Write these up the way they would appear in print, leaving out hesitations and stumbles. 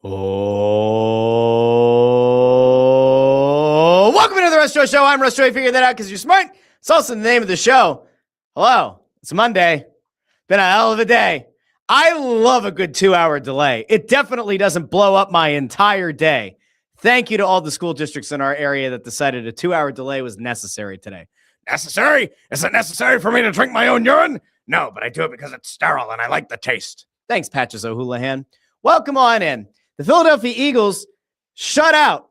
Oh, welcome to the Russ Joy Show. I'm Russ Joy. Figure that out because you're smart. It's also the name of the show. Hello, it's Monday. Been a hell of a day. I love a good 2-hour delay. It definitely doesn't blow up my entire day. Thank you to all the school districts in our area that decided a 2-hour delay was necessary today. Necessary? Is it necessary for me to drink my own urine? No, but I do it because it's sterile and I like the taste. Thanks, Patches O'Houlihan. Welcome on in. The Philadelphia Eagles shut out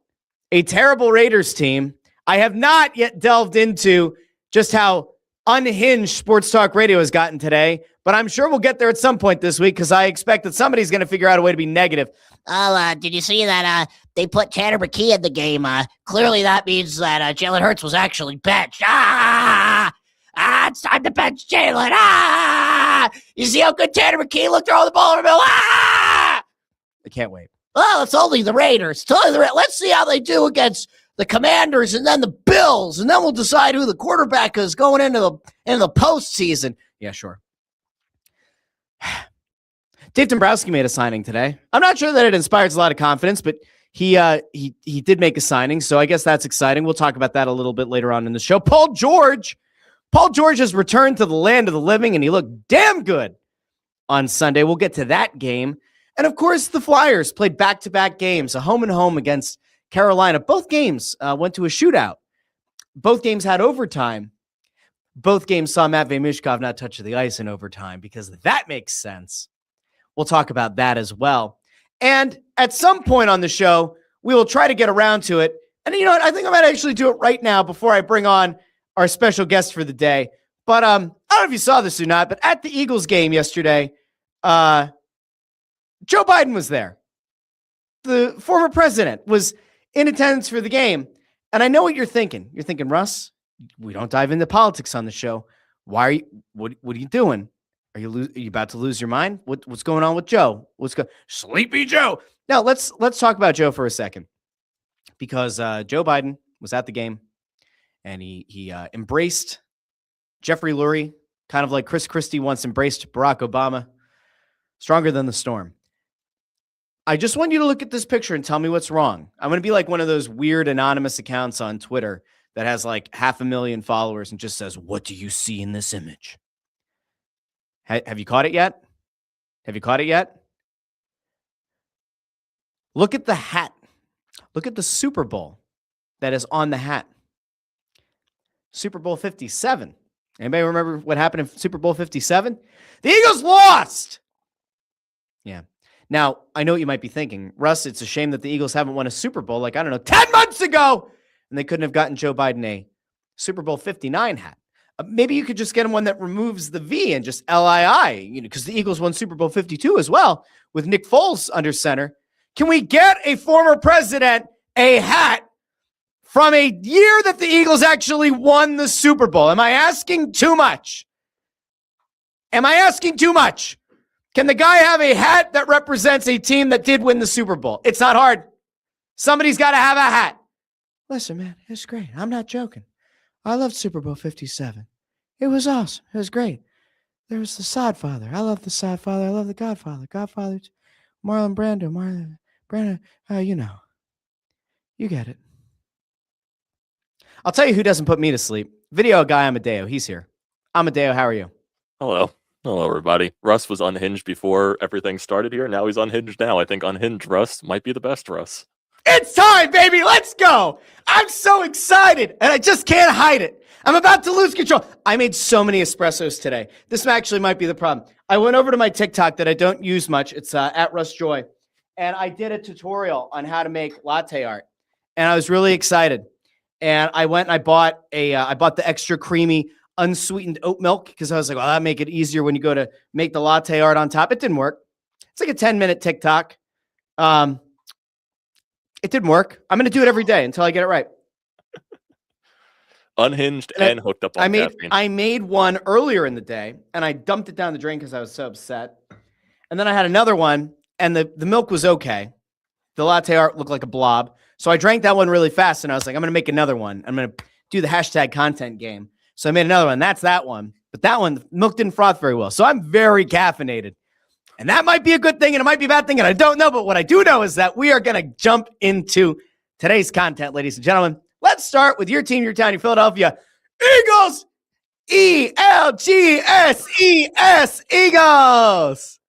a terrible Raiders team. I have not yet delved into just how unhinged sports talk radio has gotten today, but I'm sure we'll get there at some point this week because I expect that somebody's going to figure out a way to be negative. Oh, did you see that they put Tanner McKee in the game? Clearly that means that Jalen Hurts was actually benched. It's time to bench Jalen. You see how good Tanner McKee looked throwing the ball over the middle? I can't wait. Well, it's only the Raiders. Let's see how they do against the Commanders and then the Bills, and then we'll decide who the quarterback is going into the postseason. Yeah, sure. Dave Dombrowski made a signing today. I'm not sure that it inspires a lot of confidence, but he did make a signing, so I guess that's exciting. We'll talk about that a little bit later on in the show. Paul George has returned to the land of the living, and he looked damn good on Sunday. We'll get to that game. And, of course, the Flyers played back-to-back games, a home and home against Carolina. Both games went to a shootout. Both games had overtime. Both games saw Matvei Michkov not touch the ice in overtime because that makes sense. We'll talk about that as well. And at some point on the show, we will try to get around to it. And you know what? I think I might actually do it right now before I bring on our special guest for the day. But I don't know if you saw this or not, but at the Eagles game yesterday, Joe Biden was there. The former president was in attendance for the game. And I know what you're thinking. You're thinking, Russ, we don't dive into politics on the show. Why are you, what are you doing? Are you about to lose your mind? What's going on with Joe? Sleepy Joe. Now let's talk about Joe for a second, because Joe Biden was at the game and he embraced Jeffrey Lurie, kind of like Chris Christie once embraced Barack Obama. Stronger than the storm. I just want you to look at this picture and tell me what's wrong. I'm going to be like one of those weird anonymous accounts on Twitter that has like 500,000 followers and just says, "What do you see in this image?" Have you caught it yet? Look at the hat. Look at the Super Bowl that is on the hat. Super Bowl 57. Anybody remember what happened in Super Bowl 57? The Eagles lost. Yeah. Now, I know what you might be thinking. Russ, it's a shame that the Eagles haven't won a Super Bowl 10 months ago, and they couldn't have gotten Joe Biden a Super Bowl 59 hat. Maybe you could just get him one that removes the V and just LII, because the Eagles won Super Bowl 52 as well with Nick Foles under center. Can we get a former president a hat from a year that the Eagles actually won the Super Bowl? Am I asking too much? Can the guy have a hat that represents a team that did win the Super Bowl? It's not hard. Somebody's got to have a hat. Listen, man, it's great. I'm not joking. I loved Super Bowl 57. It was awesome. It was great. There was the Sodfather. I love the Sodfather. I love the Godfather. Godfather, Marlon Brando. You know. You get it. I'll tell you who doesn't put me to sleep. Video guy Amadeo. He's here. Amadeo, how are you? Hello, everybody. Russ was unhinged before everything started here. Now he's unhinged now. I think unhinged Russ might be the best Russ. It's time, baby. Let's go. I'm so excited, and I just can't hide it. I'm about to lose control. I made so many espressos today. This actually might be the problem. I went over to my TikTok that I don't use much. It's at Russ Joy, and I did a tutorial on how to make latte art, and I was really excited. And I went and I bought the extra creamy unsweetened oat milk because I was like, well, that'll make it easier when you go to make the latte art on top. It didn't work. It's like a 10-minute TikTok. It didn't work. I'm going to do it every day until I get it right. Unhinged and hooked up on caffeine. I made one earlier in the day, and I dumped it down the drain because I was so upset. And then I had another one, and the milk was okay. The latte art looked like a blob. So I drank that one really fast, and I was like, I'm going to make another one. I'm going to do the hashtag content game. So I made another one. That's that one. But that one, milk didn't froth very well. So I'm very caffeinated. And that might be a good thing and it might be a bad thing, and I don't know. But what I do know is that we are going to jump into today's content, ladies and gentlemen. Let's start with your team, your town, your Philadelphia Eagles. ELGSES Eagles.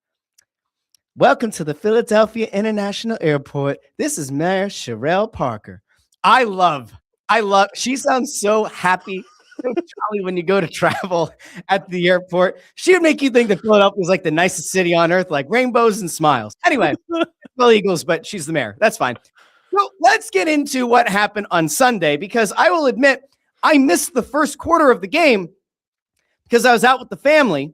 Welcome to the Philadelphia International Airport. This is Mayor Sherelle Parker. I love, she sounds so happy, so jolly when you go to travel at the airport. She would make you think that Philadelphia is like the nicest city on earth, like rainbows and smiles. Anyway, well, Eagles, but she's the mayor. That's fine. So let's get into what happened on Sunday, because I will admit I missed the first quarter of the game because I was out with the family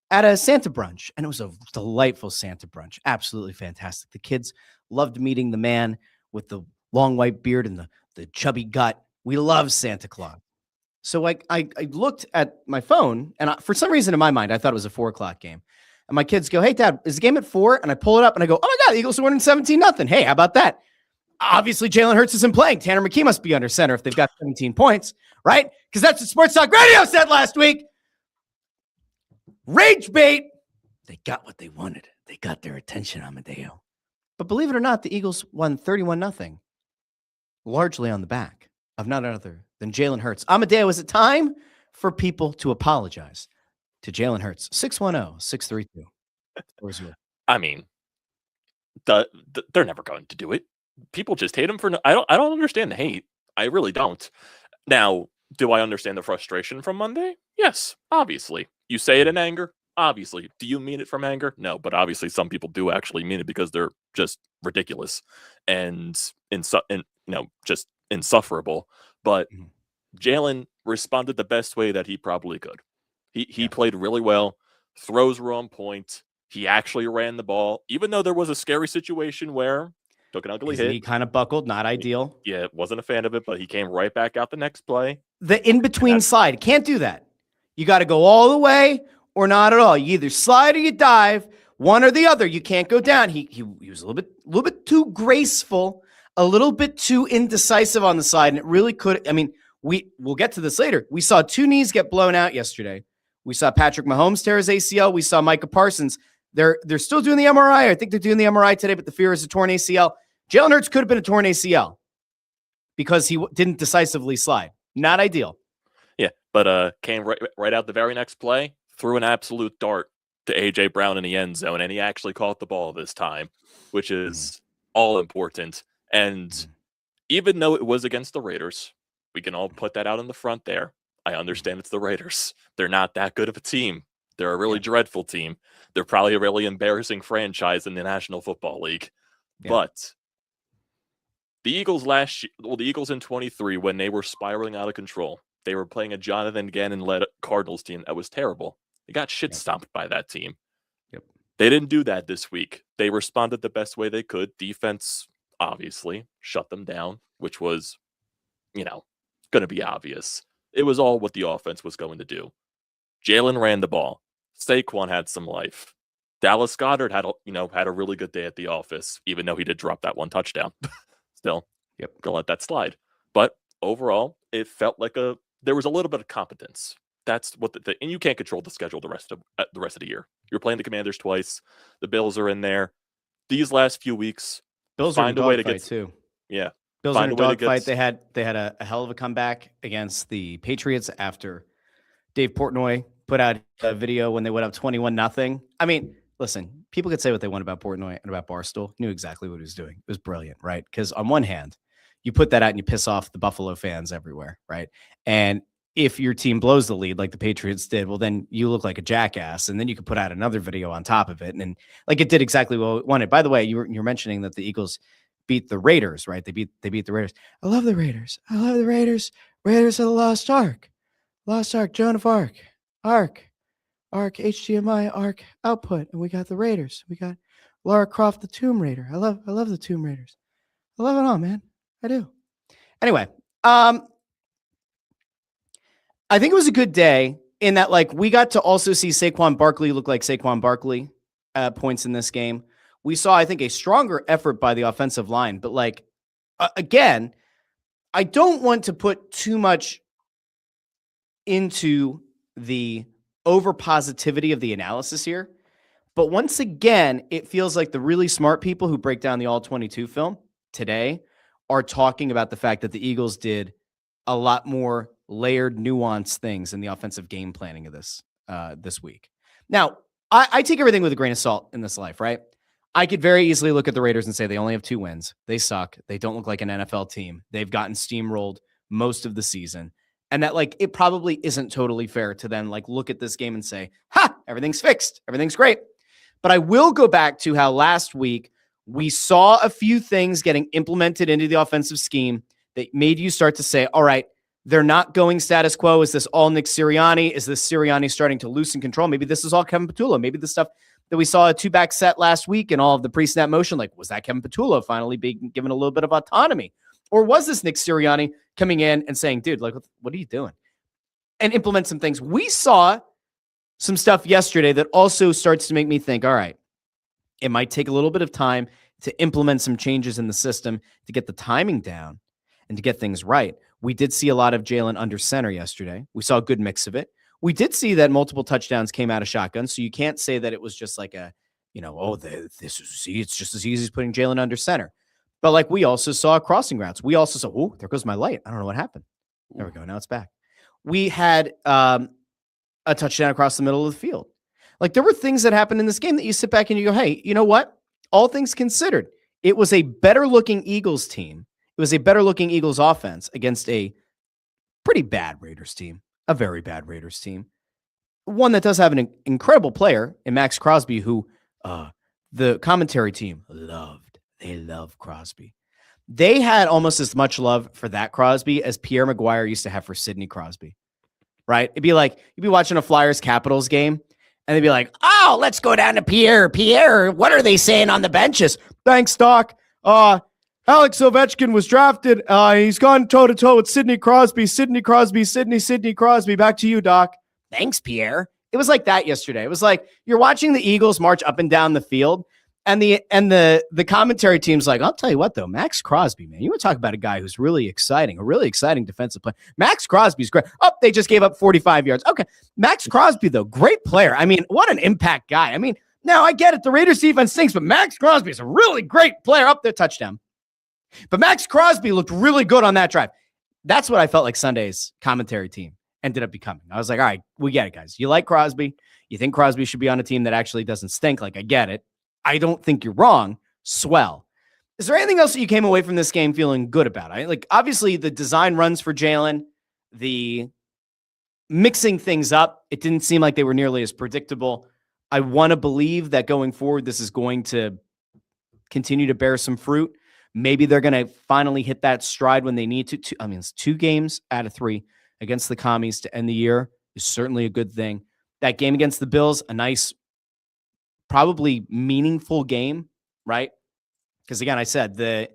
at a Santa brunch, and it was a delightful Santa brunch. Absolutely fantastic. The kids loved meeting the man with the long white beard and the chubby gut. We love Santa Claus. So I looked at my phone, and for some reason in my mind, I thought it was a 4:00 game. And my kids go, "Hey, Dad, is the game at 4?" And I pull it up, and I go, "Oh, my God, the Eagles are winning 17-0. Hey, how about that?" Obviously, Jalen Hurts isn't playing. Tanner McKee must be under center if they've got 17 points, right? Because that's what Sports Talk Radio said last week. Rage bait. They got what they wanted. They got their attention, Amadeo. But believe it or not, the Eagles won 31-0, largely on the back of none other than Jalen Hurts. Amadeo, is it time for people to apologize to Jalen Hurts? 610-632. Where's your? I mean, they're never going to do it. People just hate him for. I don't understand the hate. I really don't. Now, do I understand the frustration from Monday? Yes, obviously. You say it in anger. Obviously. Do you mean it from anger? No, but obviously some people do actually mean it because they're just ridiculous and just insufferable. But Jalen responded the best way that he probably could. He played really well. Throws were on point. He actually ran the ball, even though there was a scary situation where took an ugly hit. He kind of buckled, not ideal. Yeah, wasn't a fan of it, but he came right back out the next play. The in-between slide, can't do that. You got to go all the way or not at all. You either slide or you dive, one or the other. You can't go down. He was a little bit too graceful, a little bit too indecisive on the side, and it really could. I mean, we'll get to this later. We saw two knees get blown out yesterday. We saw Patrick Mahomes tear his ACL. We saw Micah Parsons. They're still doing the MRI. I think they're doing the MRI today, but the fear is a torn ACL. Jalen Hurts could have been a torn ACL because he didn't decisively slide. Not ideal. Yeah, but came right out the very next play, threw an absolute dart to A.J. Brown in the end zone, and he actually caught the ball this time, which is all important. And even though it was against the Raiders, we can all put that out in the front there. I understand it's the Raiders. They're not that good of a team. They're a really dreadful team. They're probably a really embarrassing franchise in the National Football League. Yeah. But the Eagles the Eagles in 23, when they were spiraling out of control, they were playing a Jonathan Gannon-led Cardinals team that was terrible. They got shit stomped by that team. Yep. They didn't do that this week. They responded the best way they could. Defense, obviously, shut them down, which was, going to be obvious. It was all what the offense was going to do. Jalen ran the ball. Saquon had some life. Dallas Goedert had a really good day at the office, even though he did drop that one touchdown. Still, gonna let that slide. But overall, it felt like there was a little bit of competence. That's what and you can't control the schedule the rest of the year. You're playing the Commanders twice. The Bills are in there. These last few weeks, Bills find a way to get too. Yeah, Bills are in a dogfight. They had a hell of a comeback against the Patriots after Dave Portnoy put out a video when they went up 21-0. I mean, listen, people could say what they want about Portnoy and about Barstool. Knew exactly what he was doing. It was brilliant, right? Because on one hand, you put that out and you piss off the Buffalo fans everywhere, right? And if your team blows the lead like the Patriots did, well, then you look like a jackass. And then you could put out another video on top of it. And like it did exactly what it wanted. By the way, you're mentioning that the Eagles beat the Raiders, right? They beat the Raiders. I love the Raiders. I love the Raiders. Raiders are the lost ark. Lost ark, Joan of Arc. Arc, HDMI, Arc output. And we got the Raiders. We got Lara Croft, the Tomb Raider. I love the Tomb Raiders. I love it all, man. I do. Anyway, I think it was a good day in that, like, we got to also see Saquon Barkley look like Saquon Barkley at points in this game. We saw, I think, a stronger effort by the offensive line. But, like, again, I don't want to put too much into the over positivity of the analysis here. But once again, it feels like the really smart people who break down the All-22 film today are talking about the fact that the Eagles did a lot more layered, nuanced things in the offensive game planning of this week. Now, I take everything with a grain of salt in this life, right? I could very easily look at the Raiders and say they only have 2 wins. They suck. They don't look like an NFL team. They've gotten steamrolled most of the season. And that, like, it probably isn't totally fair to then, like, look at this game and say, ha, everything's fixed. Everything's great. But I will go back to how last week we saw a few things getting implemented into the offensive scheme that made you start to say, all right, they're not going status quo. Is this all Nick Sirianni? Is this Sirianni starting to loosen control? Maybe this is all Kevin Patullo. Maybe the stuff that we saw a 2-back set last week and all of the pre-snap motion, like, was that Kevin Patullo finally being given a little bit of autonomy? Or was this Nick Sirianni coming in and saying, dude, like, what are you doing? And implement some things. We saw some stuff yesterday that also starts to make me think, all right, it might take a little bit of time to implement some changes in the system to get the timing down and to get things right. We did see a lot of Jalen under center yesterday. We saw a good mix of it. We did see that multiple touchdowns came out of shotgun, so you can't say that it was just like a, it's just as easy as putting Jalen under center. But like we also saw crossing routes. We also saw, oh, there goes my light. I don't know what happened. There we go. Now it's back. We had a touchdown across the middle of the field. Like there were things that happened in this game that you sit back and you go, hey, you know what? All things considered, it was a better looking Eagles team. It was a better looking Eagles offense against a pretty bad Raiders team, a very bad Raiders team. One that does have an incredible player in Max Crosby, who the commentary team loved. They love Crosby. They had almost as much love for that Crosby as Pierre Maguire used to have for Sidney Crosby, right? It'd be like, you'd be watching a Flyers-Capitals game, and they'd be like, oh, let's go down to Pierre. Pierre, what are they saying on the benches? Thanks, Doc. Alex Ovechkin was drafted. He's gone toe-to-toe with Sidney Crosby. Sidney Crosby. Back to you, Doc. Thanks, Pierre. It was like that yesterday. It was like you're watching the Eagles march up and down the field, and the commentary team's like, I'll tell you what, though, Max Crosby, man, you want to talk about a guy who's really exciting, a really exciting defensive player. Max Crosby's great. Oh, they just gave up 45 yards. Okay, Max Crosby, though, great player. I mean, what an impact guy. I mean, now I get it. The Raiders defense stinks, but Max Crosby is a really great player. Up there, touchdown. But Max Crosby looked really good on that drive. That's what I felt like Sunday's commentary team ended up becoming. I was like, all right, we get it, guys. You like Crosby. You think Crosby should be on a team that actually doesn't stink. Like, I get it. I don't think you're wrong. Swell. Is there anything else that you came away from this game feeling good about? Like, obviously, the design runs for Jalen, the mixing things up, it didn't seem like they were nearly as predictable. I want to believe that going forward, this is going to continue to bear some fruit. Maybe they're going to finally hit that stride when they need to. I mean, it's 2 games out of 3 against the Commies to end the year is certainly a good thing. That game against the Bills, a nice, probably meaningful game, right? Because again, I said the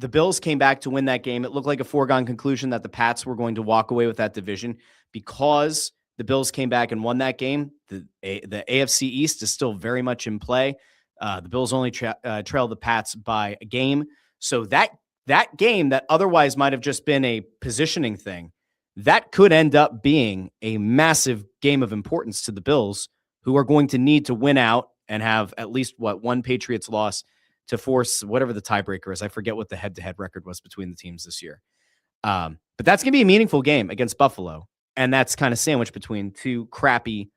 Bills came back to win that game. It looked like a foregone conclusion that the Pats were going to walk away with that division because the Bills came back and won that game. The AFC East is still very much in play. The Bills only trail the Pats by a game. So that game that otherwise might have just been a positioning thing, that could end up being a massive game of importance to the Bills, who are going to need to win out and have at least one Patriots loss to force whatever the tiebreaker is. I forget what the head-to-head record was between the teams this year. But that's going to be a meaningful game against Buffalo. And that's kind of sandwiched between 2 crappy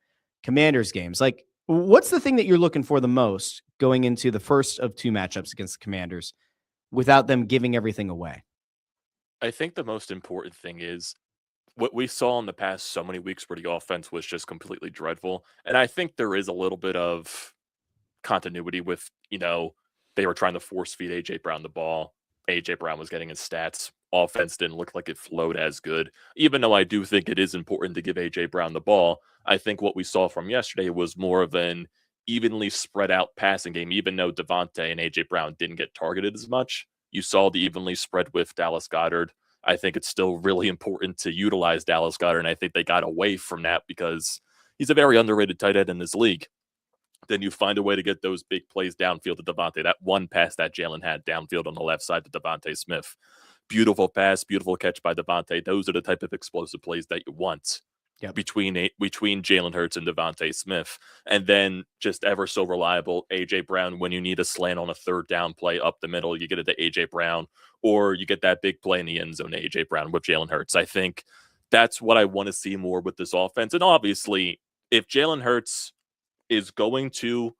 Commanders games. Like, what's the thing that you're looking for the most going into the first of 2 matchups against the Commanders without them giving everything away? I think the most important thing is what we saw in the past so many weeks where the offense was just completely dreadful. And I think there is a little bit of continuity with, they were trying to force feed A.J. Brown the ball. A.J. Brown was getting his stats. Offense didn't look like it flowed as good. Even though I do think it is important to give A.J. Brown the ball, I think what we saw from yesterday was more of an evenly spread out passing game. Even though Devontae and A.J. Brown didn't get targeted as much, you saw the evenly spread with Dallas Goedert. I think it's still really important to utilize Dallas Goedert, and I think they got away from that because he's a very underrated tight end in this league. Then you find a way to get those big plays downfield to Devontae. That one pass that Jalen had downfield on the left side to Devontae Smith. Beautiful pass, beautiful catch by Devontae. Those are the type of explosive plays that you want. Yep. between Jalen Hurts and Devontae Smith, and then just ever so reliable AJ Brown when you need a slant on a third down play up the middle, you get it to AJ Brown, or you get that big play in the end zone to AJ Brown with Jalen Hurts. I think that's what I want to see more with this offense. And obviously, if Jalen Hurts is going to,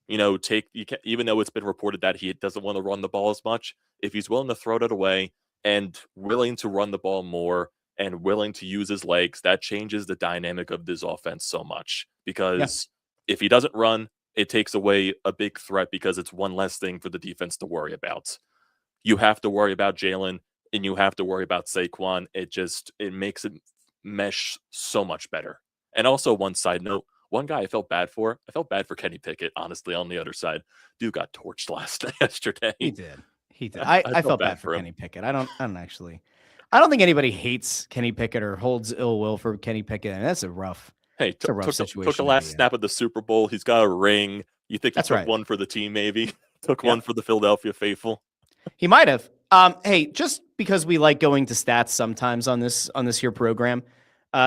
even though it's been reported that he doesn't want to run the ball as much, if he's willing to throw that away and willing to run the ball more and willing to use his legs, that changes the dynamic of this offense so much. Because if he doesn't run, it takes away a big threat because it's one less thing for the defense to worry about. You have to worry about Jalen and you have to worry about Saquon. It makes it mesh so much better. And also, one side note, one guy I felt bad for Kenny Pickett, honestly, on the other side. Dude got torched yesterday. He did. I felt bad for Kenny Pickett. I don't think anybody hates Kenny Pickett or holds ill will for Kenny Pickett. I mean, that's a rough situation. Took the last snap of the Super Bowl. He's got a ring. You think he took one for the team, maybe? Took one for the Philadelphia faithful. He might have. Hey, just because we like going to stats sometimes on this here program,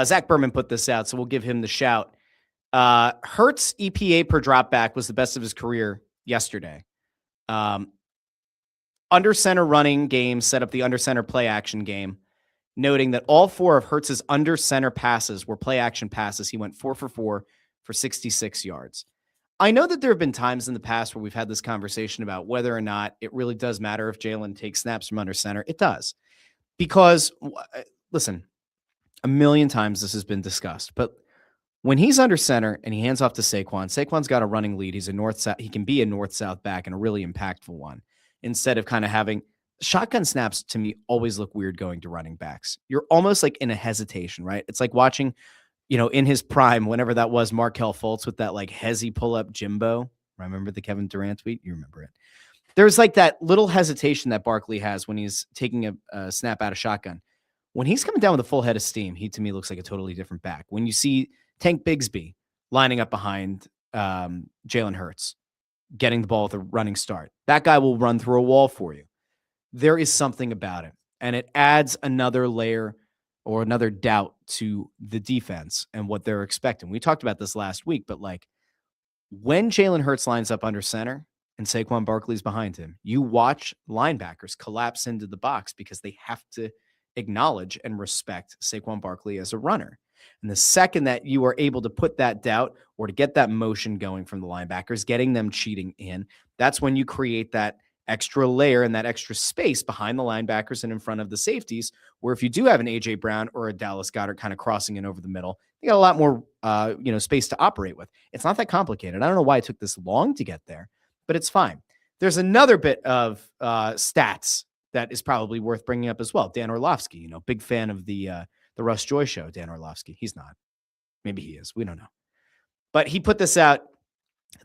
Zach Berman put this out, so we'll give him the shout. Hurts EPA per dropback was the best of his career yesterday. Under center running game set up the under center play action game, noting that all 4 of Hurts's under center passes were play action passes. He went 4 for 4 for 66 yards. I know that there have been times in the past where we've had this conversation about whether or not it really does matter if Jalen takes snaps from under center. It does. Because, listen, a million times this has been discussed, but when he's under center and he hands off to Saquon's got a running lead. He's a north-south. He can be a north-south back and a really impactful one. Instead of kind of having shotgun snaps, to me, always look weird going to running backs. You're almost like in a hesitation, right? It's like watching, in his prime, whenever that was, Markelle Fultz with that like hezzy pull-up Jimbo. Remember the Kevin Durant tweet? You remember it. There's like that little hesitation that Barkley has when he's taking a snap out of shotgun. When he's coming down with a full head of steam, he to me looks like a totally different back. When you see Tank Bigsby lining up behind Jalen Hurts, getting the ball with a running start, that guy will run through a wall for you. There is something about it, and it adds another layer or another doubt to the defense and what they're expecting. We talked about this last week, but like when Jalen Hurts lines up under center and Saquon Barkley's behind him, you watch linebackers collapse into the box because they have to acknowledge and respect Saquon Barkley as a runner. And the second that you are able to put that doubt or to get that motion going from the linebackers, getting them cheating in, that's when you create that extra layer and that extra space behind the linebackers and in front of the safeties, where if you do have an A.J. Brown or a Dallas Goedert kind of crossing in over the middle, you got a lot more space to operate with. It's not that complicated. I don't know why it took this long to get there, but it's fine. There's another bit of stats that is probably worth bringing up as well. Dan Orlovsky, big fan of the Russ Joy Show, Dan Orlovsky. He's not. Maybe he is. We don't know. But he put this out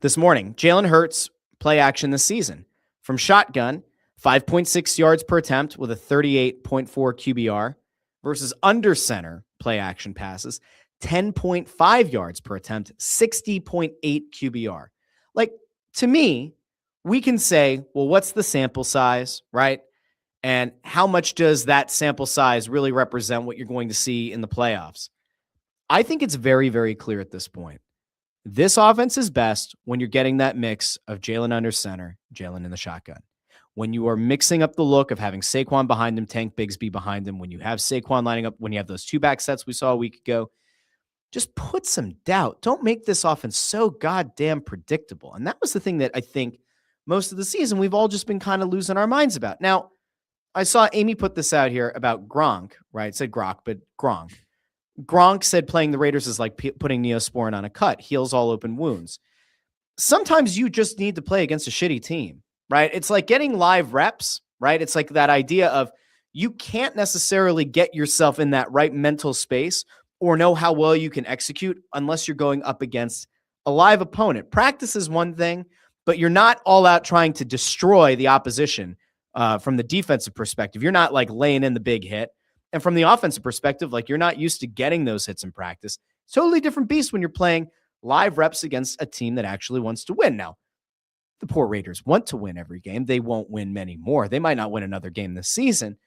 this morning. Jalen Hurts play action this season. From shotgun, 5.6 yards per attempt with a 38.4 QBR versus under center play action passes, 10.5 yards per attempt, 60.8 QBR. Like, to me, we can say, well, what's the sample size, right? And how much does that sample size really represent what you're going to see in the playoffs? I think it's very, very clear at this point. This offense is best when you're getting that mix of Jalen under center, Jalen in the shotgun. When you are mixing up the look of having Saquon behind him, Tank Bigsby behind him, when you have Saquon lining up, when you have those 2 back sets we saw a week ago, just put some doubt. Don't make this offense so goddamn predictable. And that was the thing that I think most of the season we've all just been kind of losing our minds about. Now, I saw Amy put this out here about Gronk, right? It said Grok, but Gronk. Gronk said playing the Raiders is like putting Neosporin on a cut, heals all open wounds. Sometimes you just need to play against a shitty team, right? It's like getting live reps, right? It's like that idea of you can't necessarily get yourself in that right mental space or know how well you can execute unless you're going up against a live opponent. Practice is one thing, but you're not all out trying to destroy the opposition from the defensive perspective. You're not like laying in the big hit. And from the offensive perspective, like you're not used to getting those hits in practice. It's a totally different beast when you're playing live reps against a team that actually wants to win. Now, the poor Raiders want to win every game. They won't win many more. They might not win another game this season.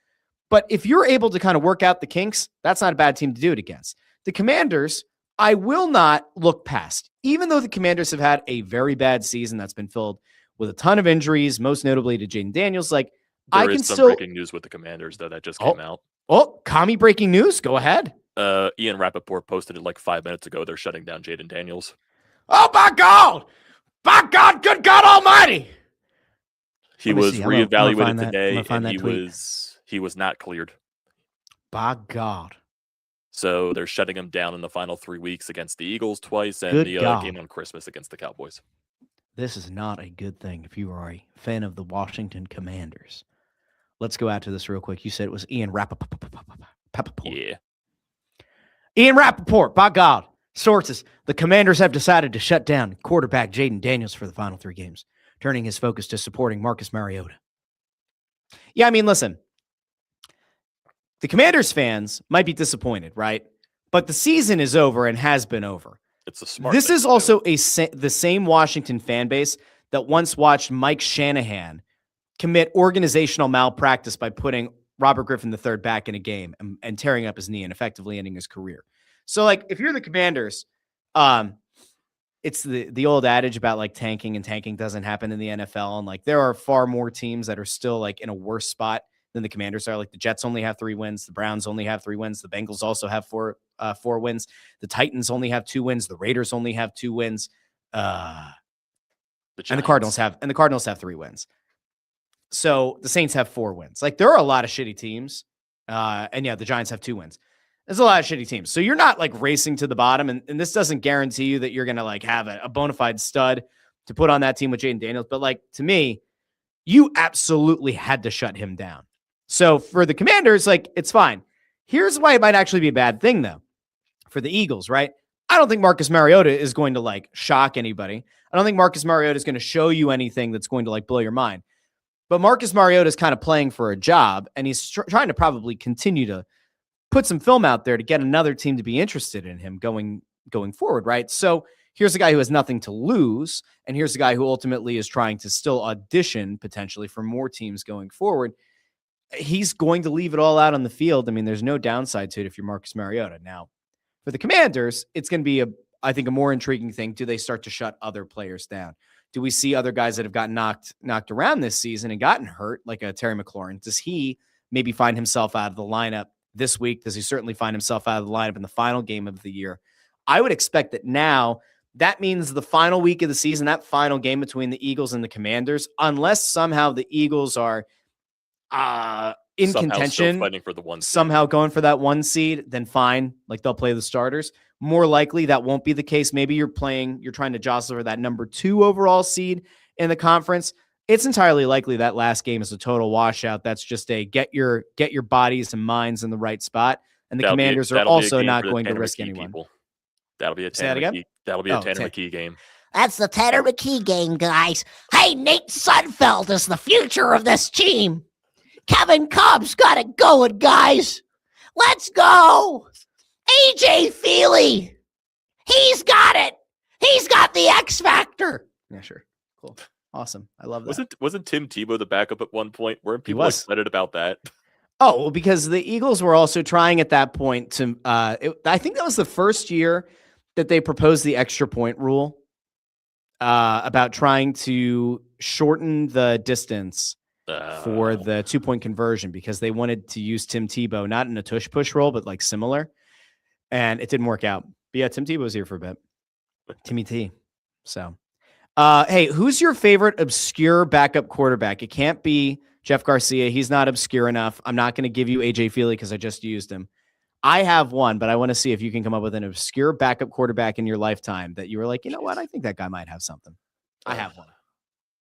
But if you're able to kind of work out the kinks, that's not a bad team to do it against. The Commanders, I will not look past. Even though the Commanders have had a very bad season that's been filled with a ton of injuries, most notably to Jaden Daniels, like There I is can some still breaking news with the Commanders, though, that just came out. Oh, commie breaking news. Go ahead. Ian Rappaport posted it like 5 minutes ago. They're shutting down Jaden Daniels. Oh, by God! By God, good God Almighty! He was reevaluated today, and he was not cleared. By God. So they're shutting him down in the final 3 weeks against the Eagles twice and Good the God. game on Christmas against the Cowboys. This is not a good thing if you are a fan of the Washington Commanders. Let's go out to this real quick. You said it was Ian Rappaport. Yeah. Ian Rappaport, by God. Sources, the Commanders have decided to shut down quarterback Jaden Daniels for the final 3 games, turning his focus to supporting Marcus Mariota. Yeah, I mean, listen. The Commanders fans might be disappointed, right? But the season is over and has been over. It's a smart This thing is to also do. the same Washington fan base that once watched Mike Shanahan commit organizational malpractice by putting Robert Griffin III back in a game and tearing up his knee and effectively ending his career. So, like, if you're the Commanders, it's the old adage about like tanking, and tanking doesn't happen in the NFL. And like, there are far more teams that are still like in a worse spot than the Commanders are. Like, the Jets only have 3 wins. The Browns only have 3 wins. The Bengals also have 4 wins. The Titans only have 2 wins. The Raiders only have 2 wins. And the Cardinals have 3 wins. So the Saints have 4 wins. Like, there are a lot of shitty teams. And yeah, the Giants have 2 wins. There's a lot of shitty teams. So you're not like racing to the bottom. And this doesn't guarantee you that you're going to like have a bona fide stud to put on that team with Jaden Daniels. But like, to me, you absolutely had to shut him down. So for the Commanders, like, it's fine. Here's why it might actually be a bad thing, though, for the Eagles, right? I don't think Marcus Mariota is going to like shock anybody. I don't think Marcus Mariota is going to show you anything that's going to like blow your mind. But Marcus Mariota is kind of playing for a job, and he's trying to probably continue to put some film out there to get another team to be interested in him going forward, right? So here's a guy who has nothing to lose, and here's a guy who ultimately is trying to still audition potentially for more teams going forward. He's going to leave it all out on the field. I mean, there's no downside to it if you're Marcus Mariota. Now, for the Commanders, it's going to be I think a more intriguing thing. Do they start to shut other players down? Do we see other guys that have gotten knocked around this season and gotten hurt, like a Terry McLaurin? Does he maybe find himself out of the lineup this week? Does he certainly find himself out of the lineup in the final game of the year? I would expect that now that means the final week of the season, that final game between the Eagles and the Commanders, unless somehow the Eagles are in contention, fighting for the 1 seed. Somehow going for that 1 seed, then fine. Like, they'll play the starters. More likely that won't be the case. Maybe you're trying to jostle for that number 2 overall seed in the conference. It's entirely likely that last game is a total washout. That's just a get your bodies and minds in the right spot. And the Commanders are also not going to risk anyone. People. That'll be a Tanner McKee. That'll be a Tanner McKee game. That's the Tanner McKee game, guys. Hey, Nate Sudfeld is the future of this team. Kevin Cobb's got it going, guys. Let's go. AJ Feely. He's got it. He's got the X factor. Yeah, sure. Cool. Awesome. I love that. Wasn't Tim Tebow the backup at one point? Weren't people excited about that? Oh, well, because the Eagles were also trying at that point to I think that was the first year that they proposed the extra point rule about trying to shorten the distance for the 2-point conversion, because they wanted to use Tim Tebow not in a tush push role, but like similar. And it didn't work out. But yeah, Tim Tebow was here for a bit. Timmy T. So, hey, who's your favorite obscure backup quarterback? It can't be Jeff Garcia. He's not obscure enough. I'm not going to give you AJ Feely because I just used him. I have one, but I want to see if you can come up with an obscure backup quarterback in your lifetime that you were like, you know what? I think that guy might have something. I have one.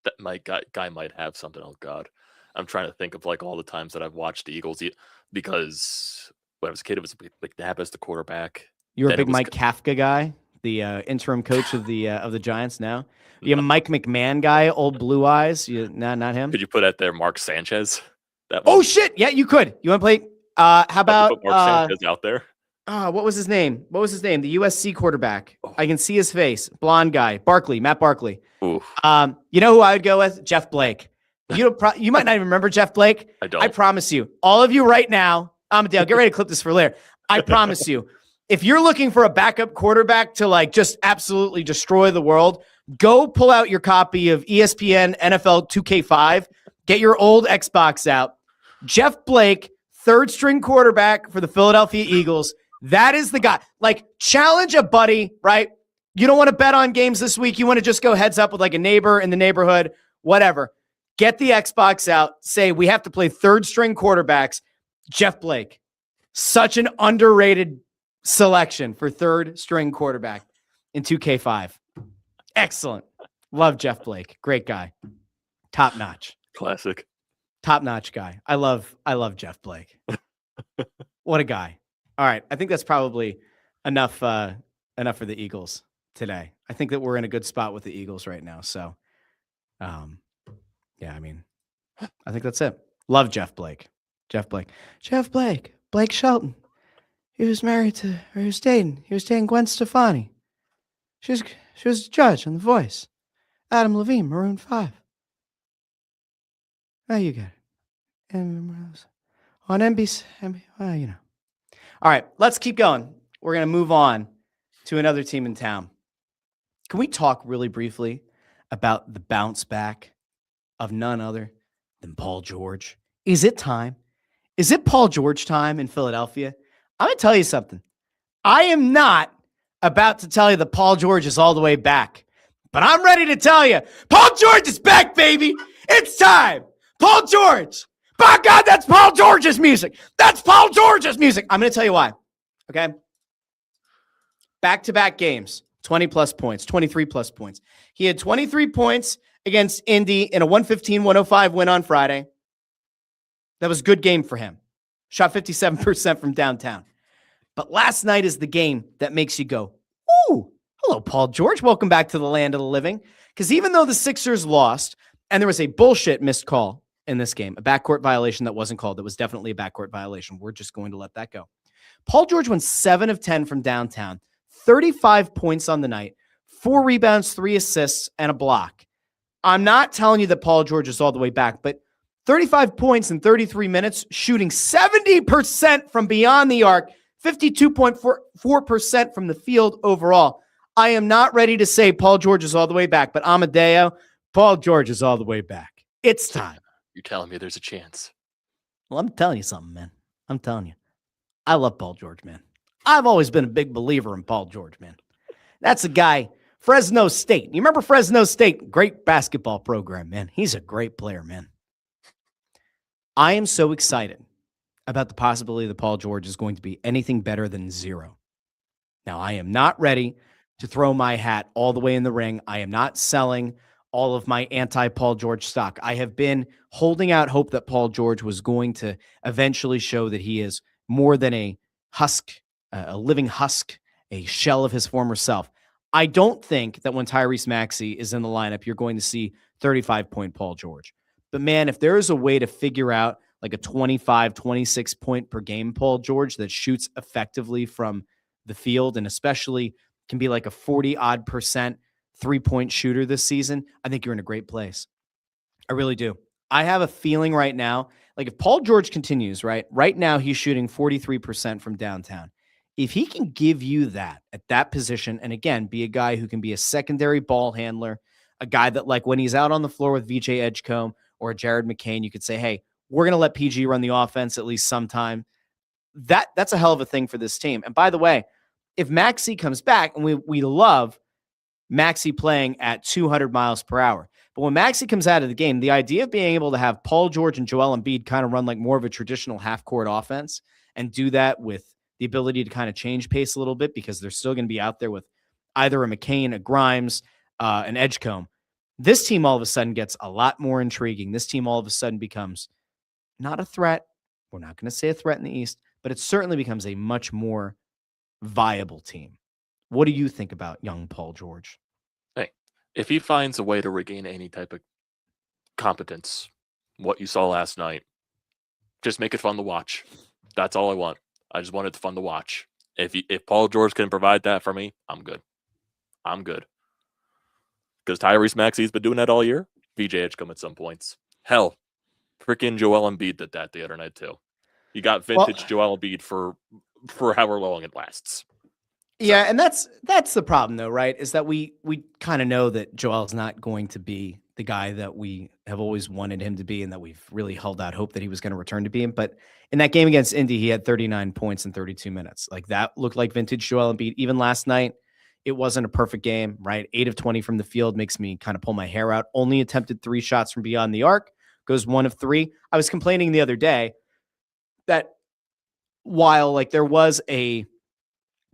That guy might have something. Oh, God. I'm trying to think of like all the times that I've watched the Eagles because when I was a kid, it was McNabb as the quarterback. You're a big Mike Kafka guy, the interim coach of the Giants now. You a Mike McMahon guy, old blue eyes. Not him. Could you put out there Mark Sanchez? Oh, shit. Yeah, you could. You want to play? How about put Mark Sanchez out there? What was his name? The USC quarterback. Oh. I can see his face. Blonde guy. Matt Barkley. Oof. You know who I would go with? Jeff Blake. You might not even remember Jeff Blake. I don't. I promise you. All of you right now, Amadale, get ready to clip this for later. I promise you. if you're looking for a backup quarterback to like just absolutely destroy the world, go pull out your copy of ESPN NFL 2K5. Get your old Xbox out. Jeff Blake, third string quarterback for the Philadelphia Eagles. That is the guy. Like, challenge a buddy, right? You don't want to bet on games this week. You want to just go heads up with like a neighbor in the neighborhood, whatever. Get the Xbox out. Say, we have to play third string quarterbacks. Jeff Blake, such an underrated selection for third string quarterback in 2K5. Excellent. Love Jeff Blake. Great guy. Top notch. Classic. Top notch guy. I love Jeff Blake. What a guy. All right. I think that's probably enough for the Eagles today. I think that we're in a good spot with the Eagles right now. So, yeah, I mean, I think that's it. Love Jeff Blake. Blake Shelton. He was dating Gwen Stefani. She was a judge on The Voice. Adam Levine, Maroon 5. Oh, you got it. And on NBC, well, you know. All right, let's keep going. We're going to move on to another team in town. Can we talk really briefly about the bounce back of none other than Paul George? Is it time? Is it Paul George time in Philadelphia? I'm going to tell you something. I am not about to tell you that Paul George is all the way back, but I'm ready to tell you, Paul George is back, baby. It's time. Paul George. By God, that's Paul George's music. That's Paul George's music. I'm going to tell you why. Okay. Back-to-back games, 20-plus points, 23-plus points. He had 23 points against Indy in a 115-105 win on Friday. That was a good game for him. Shot 57% from downtown. But last night is the game that makes you go, ooh, hello, Paul George. Welcome back to the land of the living. Because even though the Sixers lost, and there was a bullshit missed call in this game, a backcourt violation that wasn't called, that was definitely a backcourt violation. We're just going to let that go. Paul George went 7 of 10 from downtown, 35 points on the night, 4 rebounds, 3 assists, and a block. I'm not telling you that Paul George is all the way back, but 35 points in 33 minutes, shooting 70% from beyond the arc, 52.4% from the field overall. I am not ready to say Paul George is all the way back, but Amadeo, Paul George is all the way back. It's time. You're telling me there's a chance. Well, I'm telling you something, man. I'm telling you. I love Paul George, man. I've always been a big believer in Paul George, man. That's a guy, Fresno State. You remember Fresno State? Great basketball program, man. He's a great player, man. I am so excited about the possibility that Paul George is going to be anything better than 0. Now, I am not ready to throw my hat all the way in the ring. I am not selling all of my anti-Paul George stock. I have been holding out hope that Paul George was going to eventually show that he is more than a husk, a living husk, a shell of his former self. I don't think that when Tyrese Maxey is in the lineup, you're going to see 35-point Paul George. But man, if there is a way to figure out like a 25, 26 point per game Paul George that shoots effectively from the field and especially can be like a 40-odd% 3-point shooter this season, I think you're in a great place. I really do. I have a feeling right now, like if Paul George continues, right now he's shooting 43% from downtown. If he can give you that at that position, and again, be a guy who can be a secondary ball handler, a guy that like when he's out on the floor with VJ Edgecombe or Jared McCain, you could say, hey, we're going to let PG run the offense at least sometime. That's a hell of a thing for this team. And by the way, if Maxey comes back, and we love Maxey playing at 200 miles per hour, but when Maxey comes out of the game, the idea of being able to have Paul George and Joel Embiid kind of run like more of a traditional half-court offense and do that with the ability to kind of change pace a little bit because they're still going to be out there with either a McCain, a Grimes, an Edgecombe. This team all of a sudden gets a lot more intriguing. This team all of a sudden becomes not a threat. We're not going to say a threat in the East, but it certainly becomes a much more viable team. What do you think about young Paul George? Hey, if he finds a way to regain any type of competence, what you saw last night, just make it fun to watch. That's all I want. I just want it fun to watch. If Paul George can provide that for me, I'm good. I'm good. Because Tyrese Maxey's been doing that all year. VJ Edgecombe at some points. Hell, freaking Joel Embiid did that the other night too. You got vintage Joel Embiid for however long it lasts. Yeah, and that's the problem though, right? Is that we kind of know that Joel's not going to be the guy that we have always wanted him to be, and that we've really held out hope that he was going to return to being. But in that game against Indy, he had 39 points in 32 minutes. Like that looked like vintage Joel Embiid. Even last night, it wasn't a perfect game, right? 8 of 20 from the field makes me kind of pull my hair out. Only attempted 3 shots from beyond the arc, goes 1 of 3. I was complaining the other day that while like there was a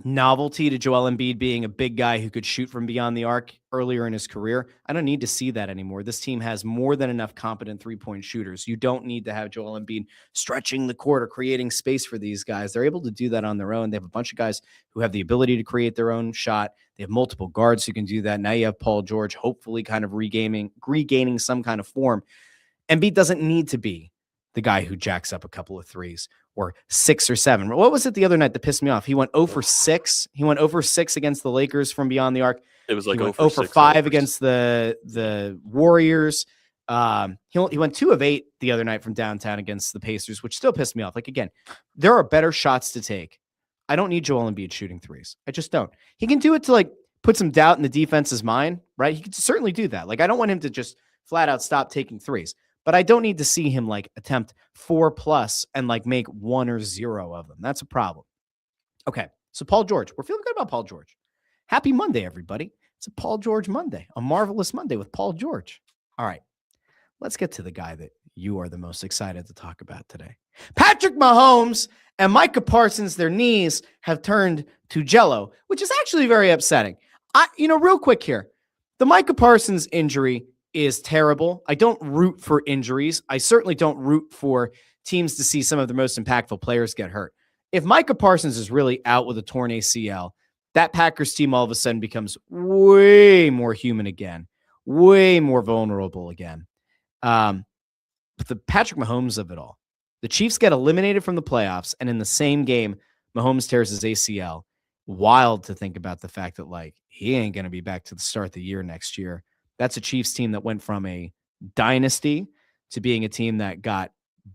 novelty to Joel Embiid being a big guy who could shoot from beyond the arc earlier in his career, I don't need to see that anymore. This team has more than enough competent three-point shooters. You don't need to have Joel Embiid stretching the court or creating space for these guys. They're able to do that on their own. They have a bunch of guys who have the ability to create their own shot. They have multiple guards who can do that. Now you have Paul George, hopefully kind of regaining some kind of form. Embiid doesn't need to be the guy who jacks up a couple of threes or 6 or 7. What was it the other night that pissed me off? He went 0 for 6. He went 0 for 6 against the Lakers from beyond the arc. It was like he went 0 for 5 against the Warriors. He went 2 of 8 the other night from downtown against the Pacers, which still pissed me off. Like, again, there are better shots to take. I don't need Joel Embiid shooting threes. I just don't. He can do it to like put some doubt in the defense's mind, right? He can certainly do that. Like, I don't want him to just flat out stop taking threes. But I don't need to see him like attempt 4+ and like make 1 or 0 of them. That's a problem. Okay. So Paul George, we're feeling good about Paul George. Happy Monday, everybody. It's a Paul George Monday, a marvelous Monday with Paul George. All right. Let's get to the guy that you are the most excited to talk about today. Patrick Mahomes and Micah Parsons, their knees have turned to jello, which is actually very upsetting. Real quick here, the Micah Parsons injury is terrible. I don't root for injuries. I certainly don't root for teams to see some of their most impactful players get hurt. If Micah Parsons is really out with a torn ACL, that Packers team all of a sudden becomes way more human again, way more vulnerable again. But the Patrick Mahomes of it all, the Chiefs get eliminated from the playoffs, and in the same game, Mahomes tears his ACL. Wild to think about the fact that like he ain't going to be back to the start of the year next year. That's a Chiefs team that went from a dynasty to being a team that got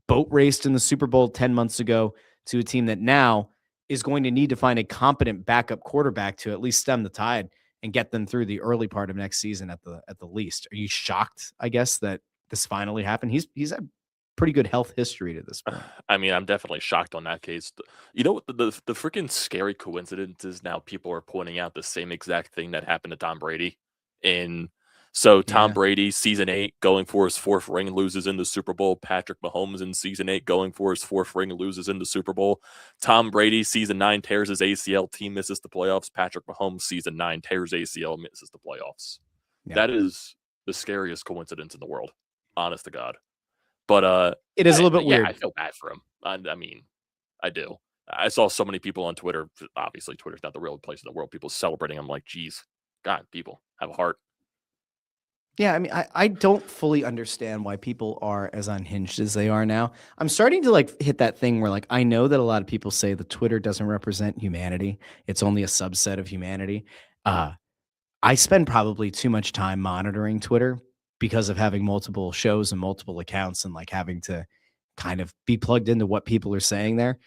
boat raced in the Super Bowl 10 months ago to a team that now is going to need to find a competent backup quarterback to at least stem the tide and get them through the early part of next season at the least. Are you shocked, I guess, that this finally happened? He's had pretty good health history to this point. I mean, I'm definitely shocked on that case. You know what the freaking scary coincidence is now people are pointing out the same exact thing that happened to Tom Brady Tom Brady, season 8, going for his 4th ring, loses in the Super Bowl. Patrick Mahomes in season 8, going for his 4th ring, loses in the Super Bowl. Tom Brady, season 9, tears his ACL, team misses the playoffs. Patrick Mahomes, season 9, tears ACL, misses the playoffs. Yeah. That is the scariest coincidence in the world, honest to God. But it is a little bit weird. I feel bad for him. I mean, I do. I saw so many people on Twitter. Obviously, Twitter's not the real place in the world. People celebrating. I'm like, geez, God, people have a heart. Yeah, I mean, I don't fully understand why people are as unhinged as they are now. I'm starting to like hit that thing where like I know that a lot of people say that Twitter doesn't represent humanity. It's only a subset of humanity. I spend probably too much time monitoring Twitter because of having multiple shows and multiple accounts and like having to kind of be plugged into what people are saying there.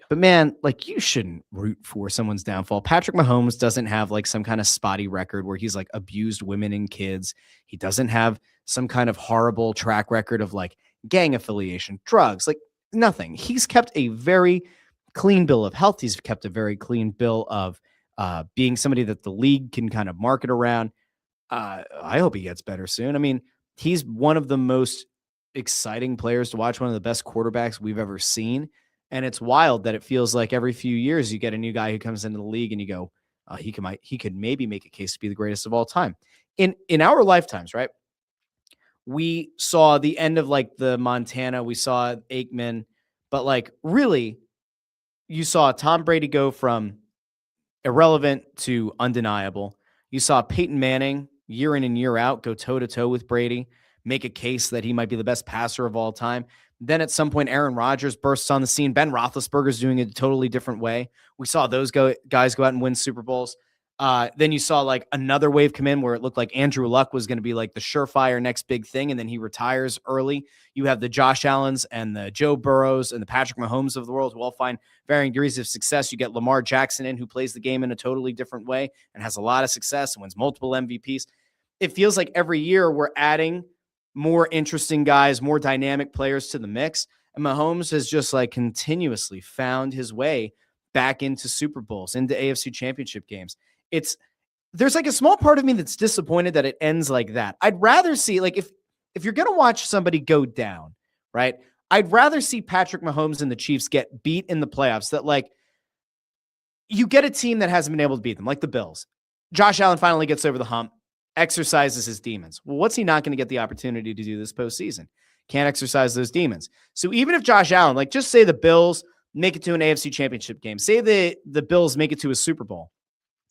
But man, like you shouldn't root for someone's downfall. Patrick Mahomes doesn't have like some kind of spotty record where he's like abused women and kids. He doesn't have some kind of horrible track record of like gang affiliation, drugs, like nothing. He's kept a very clean bill of health. He's kept a very clean bill of being somebody that the league can kind of market around. I hope he gets better soon. I mean, he's one of the most exciting players to watch, one of the best quarterbacks we've ever seen. And it's wild that it feels like every few years you get a new guy who comes into the league and you go, he could maybe make a case to be the greatest of all time. In our lifetimes, right? We saw the end of like the Montana, we saw Aikman, but like really, you saw Tom Brady go from irrelevant to undeniable. You saw Peyton Manning year in and year out go toe-to-toe with Brady, make a case that he might be the best passer of all time. Then at some point, Aaron Rodgers bursts on the scene. Ben Roethlisberger's doing it a totally different way. We saw those guys go out and win Super Bowls. Then you saw like another wave come in where it looked like Andrew Luck was going to be like the surefire next big thing, and then he retires early. You have the Josh Allens and the Joe Burrows and the Patrick Mahomes of the world who all find varying degrees of success. You get Lamar Jackson in, who plays the game in a totally different way and has a lot of success and wins multiple MVPs. It feels like every year we're adding more interesting guys, more dynamic players to the mix. And Mahomes has just like continuously found his way back into Super Bowls, into AFC championship games. There's like a small part of me that's disappointed that it ends like that. I'd rather see, like, if you're going to watch somebody go down, right? I'd rather see Patrick Mahomes and the Chiefs get beat in the playoffs, that like you get a team that hasn't been able to beat them, like the Bills. Josh Allen finally gets over the hump, exercises his demons. Well, what's he not going to get the opportunity to do this postseason? Can't exercise those demons. So even if Josh Allen, like just say the Bills make it to an AFC championship game, say the Bills make it to a Super Bowl,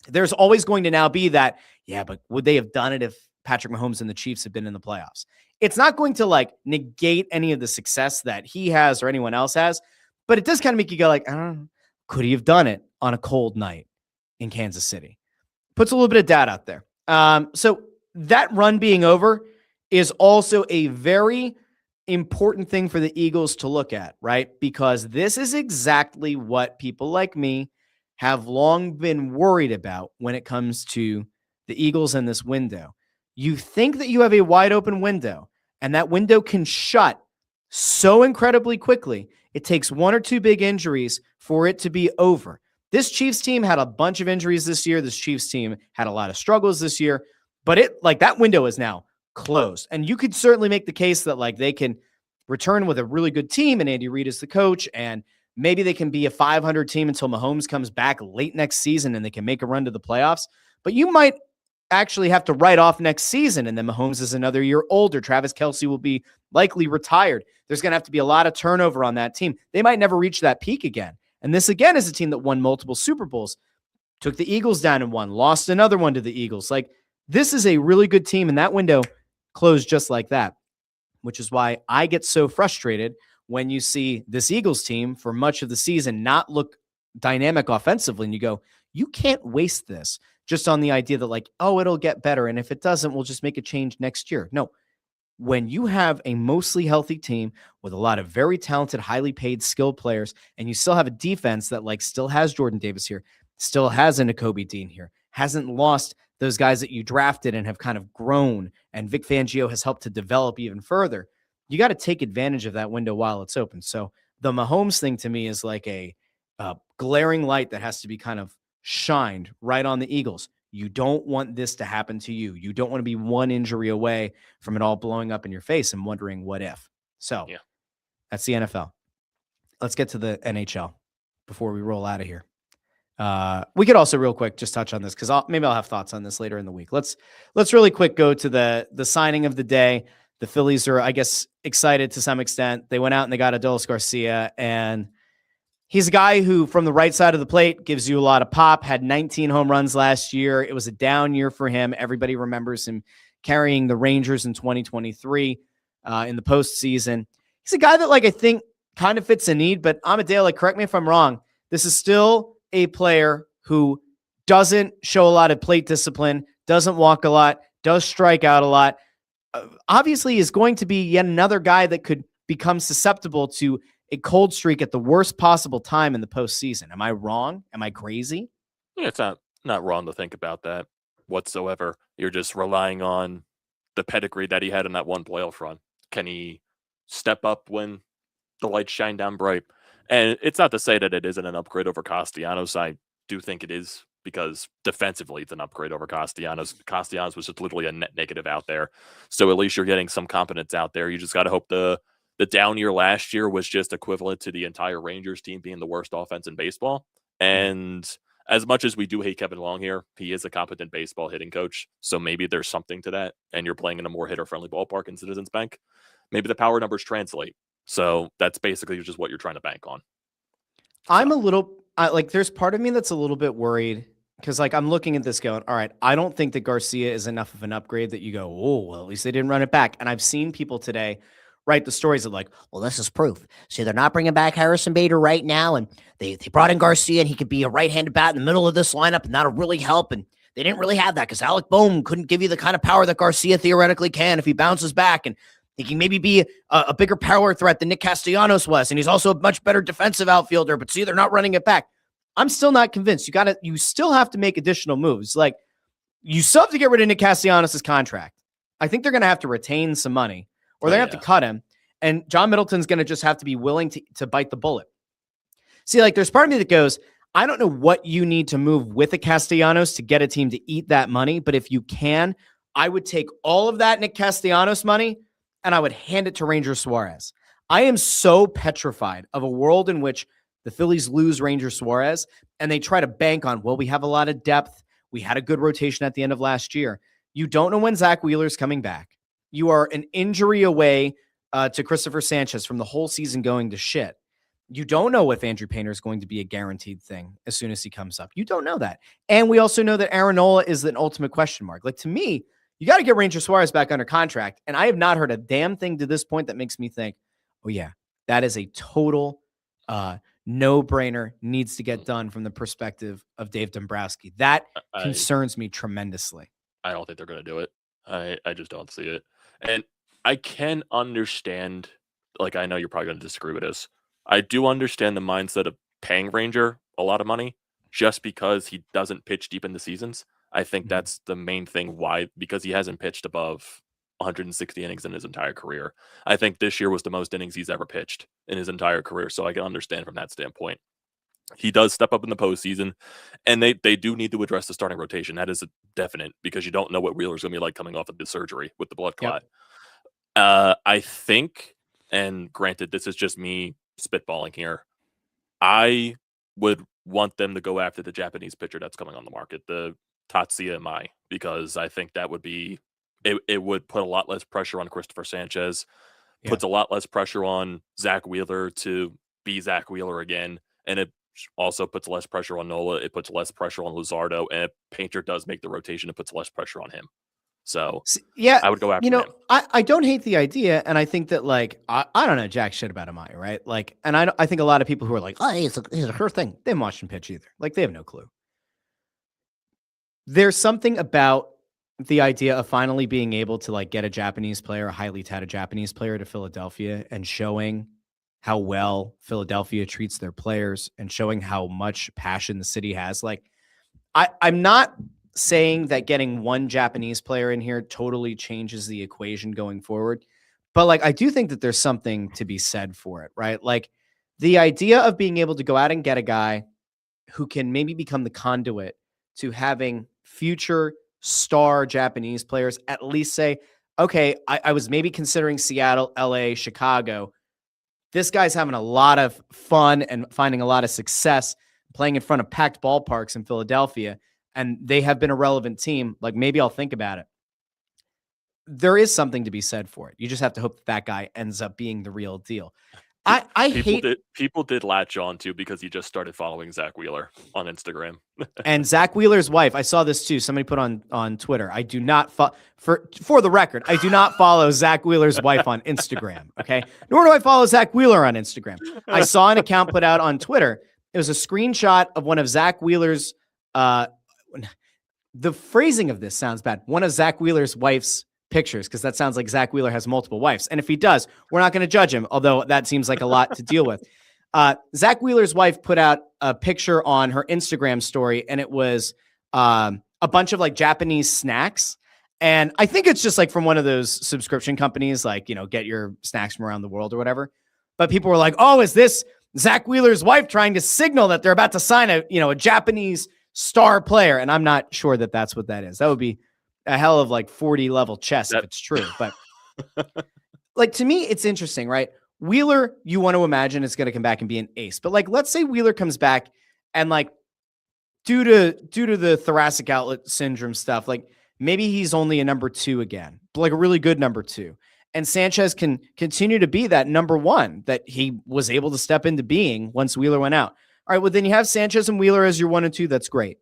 there's always going to now be that, yeah, but would they have done it if Patrick Mahomes and the Chiefs had been in the playoffs? It's not going to like negate any of the success that he has or anyone else has, but it does kind of make you go like, I don't know, could he have done it on a cold night in Kansas City? Puts a little bit of doubt out there. So that run being over is also a very important thing for the Eagles to look at, right? Because this is exactly what people like me have long been worried about when it comes to the Eagles in this window. You think that you have a wide open window, and that window can shut so incredibly quickly. It takes one or two big injuries for it to be over. This Chiefs team had a bunch of injuries this year. This Chiefs team had a lot of struggles this year, but that window is now closed. And you could certainly make the case that like they can return with a really good team and Andy Reid is the coach, and maybe they can be a 500 team until Mahomes comes back late next season and they can make a run to the playoffs. But you might actually have to write off next season, and then Mahomes is another year older. Travis Kelce will be likely retired. There's going to have to be a lot of turnover on that team. They might never reach that peak again. And this, again, is a team that won multiple Super Bowls, took the Eagles down and won, lost another one to the Eagles. Like, this is a really good team, and that window closed just like that, which is why I get so frustrated when you see this Eagles team for much of the season not look dynamic offensively, and you go, you can't waste this just on the idea that like, oh, it'll get better, and if it doesn't, we'll just make a change next year. No. When you have a mostly healthy team with a lot of very talented, highly paid, skilled players, and you still have a defense that like still has Jordan Davis here, still has a Nakobe Dean here, hasn't lost those guys that you drafted and have kind of grown, and Vic Fangio has helped to develop even further, you got to take advantage of that window while it's open. So the Mahomes thing to me is like a glaring light that has to be kind of shined right on the Eagles. You don't want this to happen to you. You don't want to be one injury away from it all blowing up in your face and wondering what if. So yeah, that's the NFL. Let's get to the NHL before we roll out of here. We could also real quick just touch on this because maybe I'll have thoughts on this later in the week. Let's really quick go to the signing of the day. The Phillies are, I guess, excited to some extent. They went out and they got Adolis Garcia, and he's a guy who, from the right side of the plate, gives you a lot of pop, had 19 home runs last year. It was a down year for him. Everybody remembers him carrying the Rangers in 2023 in the postseason. He's a guy that, like, I think kind of fits a need, but Amadeo, like, correct me if I'm wrong, this is still a player who doesn't show a lot of plate discipline, doesn't walk a lot, does strike out a lot. Obviously is going to be yet another guy that could become susceptible to a cold streak at the worst possible time in the postseason. Am I wrong? Am I crazy? Yeah, it's not wrong to think about that whatsoever. You're just relying on the pedigree that he had in that one playoff run. Can he step up when the lights shine down bright? And it's not to say that it isn't an upgrade over Castellanos. I do think it is, because defensively it's an upgrade over Castellanos. Castellanos was just literally a net negative out there. So at least you're getting some competence out there. You just got to hope the down year last year was just equivalent to the entire Rangers team being the worst offense in baseball. And as much as we do hate Kevin Long here, he is a competent baseball hitting coach. So maybe there's something to that. And you're playing in a more hitter-friendly ballpark in Citizens Bank. Maybe the power numbers translate. So that's basically just what you're trying to bank on. I'm a little there's part of me that's a little bit worried because, like, I'm looking at this going, all right, I don't think that Garcia is enough of an upgrade that you go, oh, well, at least they didn't run it back. And I've seen people today write the stories of like, well, this is proof. See, they're not bringing back Harrison Bader right now, and they brought in Garcia, and he could be a right-handed bat in the middle of this lineup, and that'll really help. And they didn't really have that because Alec Boehm couldn't give you the kind of power that Garcia theoretically can if he bounces back, and he can maybe be a bigger power threat than Nick Castellanos was, and he's also a much better defensive outfielder, but see, they're not running it back. I'm still not convinced. You still have to make additional moves. Like, you still have to get rid of Nick Castellanos' contract. I think they're going to have to retain some money, or they're going to have to cut him, and John Middleton's going to just have to be willing to bite the bullet. See, like, there's part of me that goes, I don't know what you need to move with a Castellanos to get a team to eat that money, but if you can, I would take all of that Nick Castellanos money and I would hand it to Ranger Suarez. I am so petrified of a world in which the Phillies lose Ranger Suarez and they try to bank on, well, we have a lot of depth. We had a good rotation at the end of last year. You don't know when Zach Wheeler's coming back. You are an injury away to Christopher Sanchez from the whole season going to shit. You don't know if Andrew Painter is going to be a guaranteed thing as soon as he comes up. You don't know that. And we also know that Aaron Nola is an ultimate question mark. Like, to me, you got to get Ranger Suarez back under contract. And I have not heard a damn thing to this point that makes me think, oh yeah, that is a total no-brainer, needs to get done from the perspective of Dave Dombrowski. That concerns me tremendously. I don't think they're going to do it. I just don't see it. And I can understand, like, I know you're probably going to disagree with this. I do understand the mindset of paying Ranger a lot of money just because he doesn't pitch deep in the seasons. I think that's the main thing why, because he hasn't pitched above 160 innings in his entire career. I think this year was the most innings he's ever pitched in his entire career. So I can understand from that standpoint. He does step up in the postseason, and they do need to address the starting rotation. That is a definite, because you don't know what Wheeler's going to be like coming off of the surgery with the blood clot. Yep. I think, and granted, this is just me spitballing here, I would want them to go after the Japanese pitcher that's coming on the market, the Tatsuya Mai, because I think that would be, it would put a lot less pressure on Christopher Sanchez, puts a lot less pressure on Zach Wheeler to be Zach Wheeler again, and it also puts less pressure on Nola. It puts less pressure on Luzardo, and if Painter does make the rotation, it puts less pressure on him. So yeah, I would go after him. I don't hate the idea, and I think that, like, I don't know jack shit about Amaya, right? Like, and I think a lot of people who are like, oh, he's a sure thing, they haven't watched him pitch either. Like, they have no clue. There's something about the idea of finally being able to, like, get a Japanese player, a highly touted Japanese player, to Philadelphia and showing how well Philadelphia treats their players and showing how much passion the city has. Like, I'm not saying that getting one Japanese player in here totally changes the equation going forward, but, like, I do think that there's something to be said for it, right? Like, the idea of being able to go out and get a guy who can maybe become the conduit to having future star Japanese players at least say, okay, I was maybe considering Seattle, LA, Chicago. This guy's having a lot of fun and finding a lot of success playing in front of packed ballparks in Philadelphia, and they have been a relevant team. Like, maybe I'll think about it. There is something to be said for it. You just have to hope that guy ends up being the real deal. People did latch on to, because he just started following Zach Wheeler on Instagram. And Zach Wheeler's wife, I saw this too. Somebody put on Twitter. I do not for the record, I do not follow Zach Wheeler's wife on Instagram. Okay. Nor do I follow Zach Wheeler on Instagram. I saw an account put out on Twitter. It was a screenshot of one of Zach Wheeler's, the phrasing of this sounds bad. One of Zach Wheeler's wife's pictures, because that sounds like Zach Wheeler has multiple wives. And if he does, we're not going to judge him, although that seems like a lot to deal with. Zach Wheeler's wife put out a picture on her Instagram story, and it was a bunch of, like, Japanese snacks. And I think it's just, like, from one of those subscription companies, like, you know, get your snacks from around the world or whatever. But people were like, oh, is this Zach Wheeler's wife trying to signal that they're about to sign a Japanese star player? And I'm not sure that that's what that is. That would be a hell of, like, 40 level chess if it's true. But like, to me, it's interesting, right? Wheeler, you want to imagine is going to come back and be an ace, but, like, let's say Wheeler comes back and, like, due to the thoracic outlet syndrome stuff, like, maybe he's only a number 2 again, like a really good number 2. And Sanchez can continue to be that number 1 that he was able to step into being once Wheeler went out. All right. Well, then you have Sanchez and Wheeler as your 1 and 2. That's great.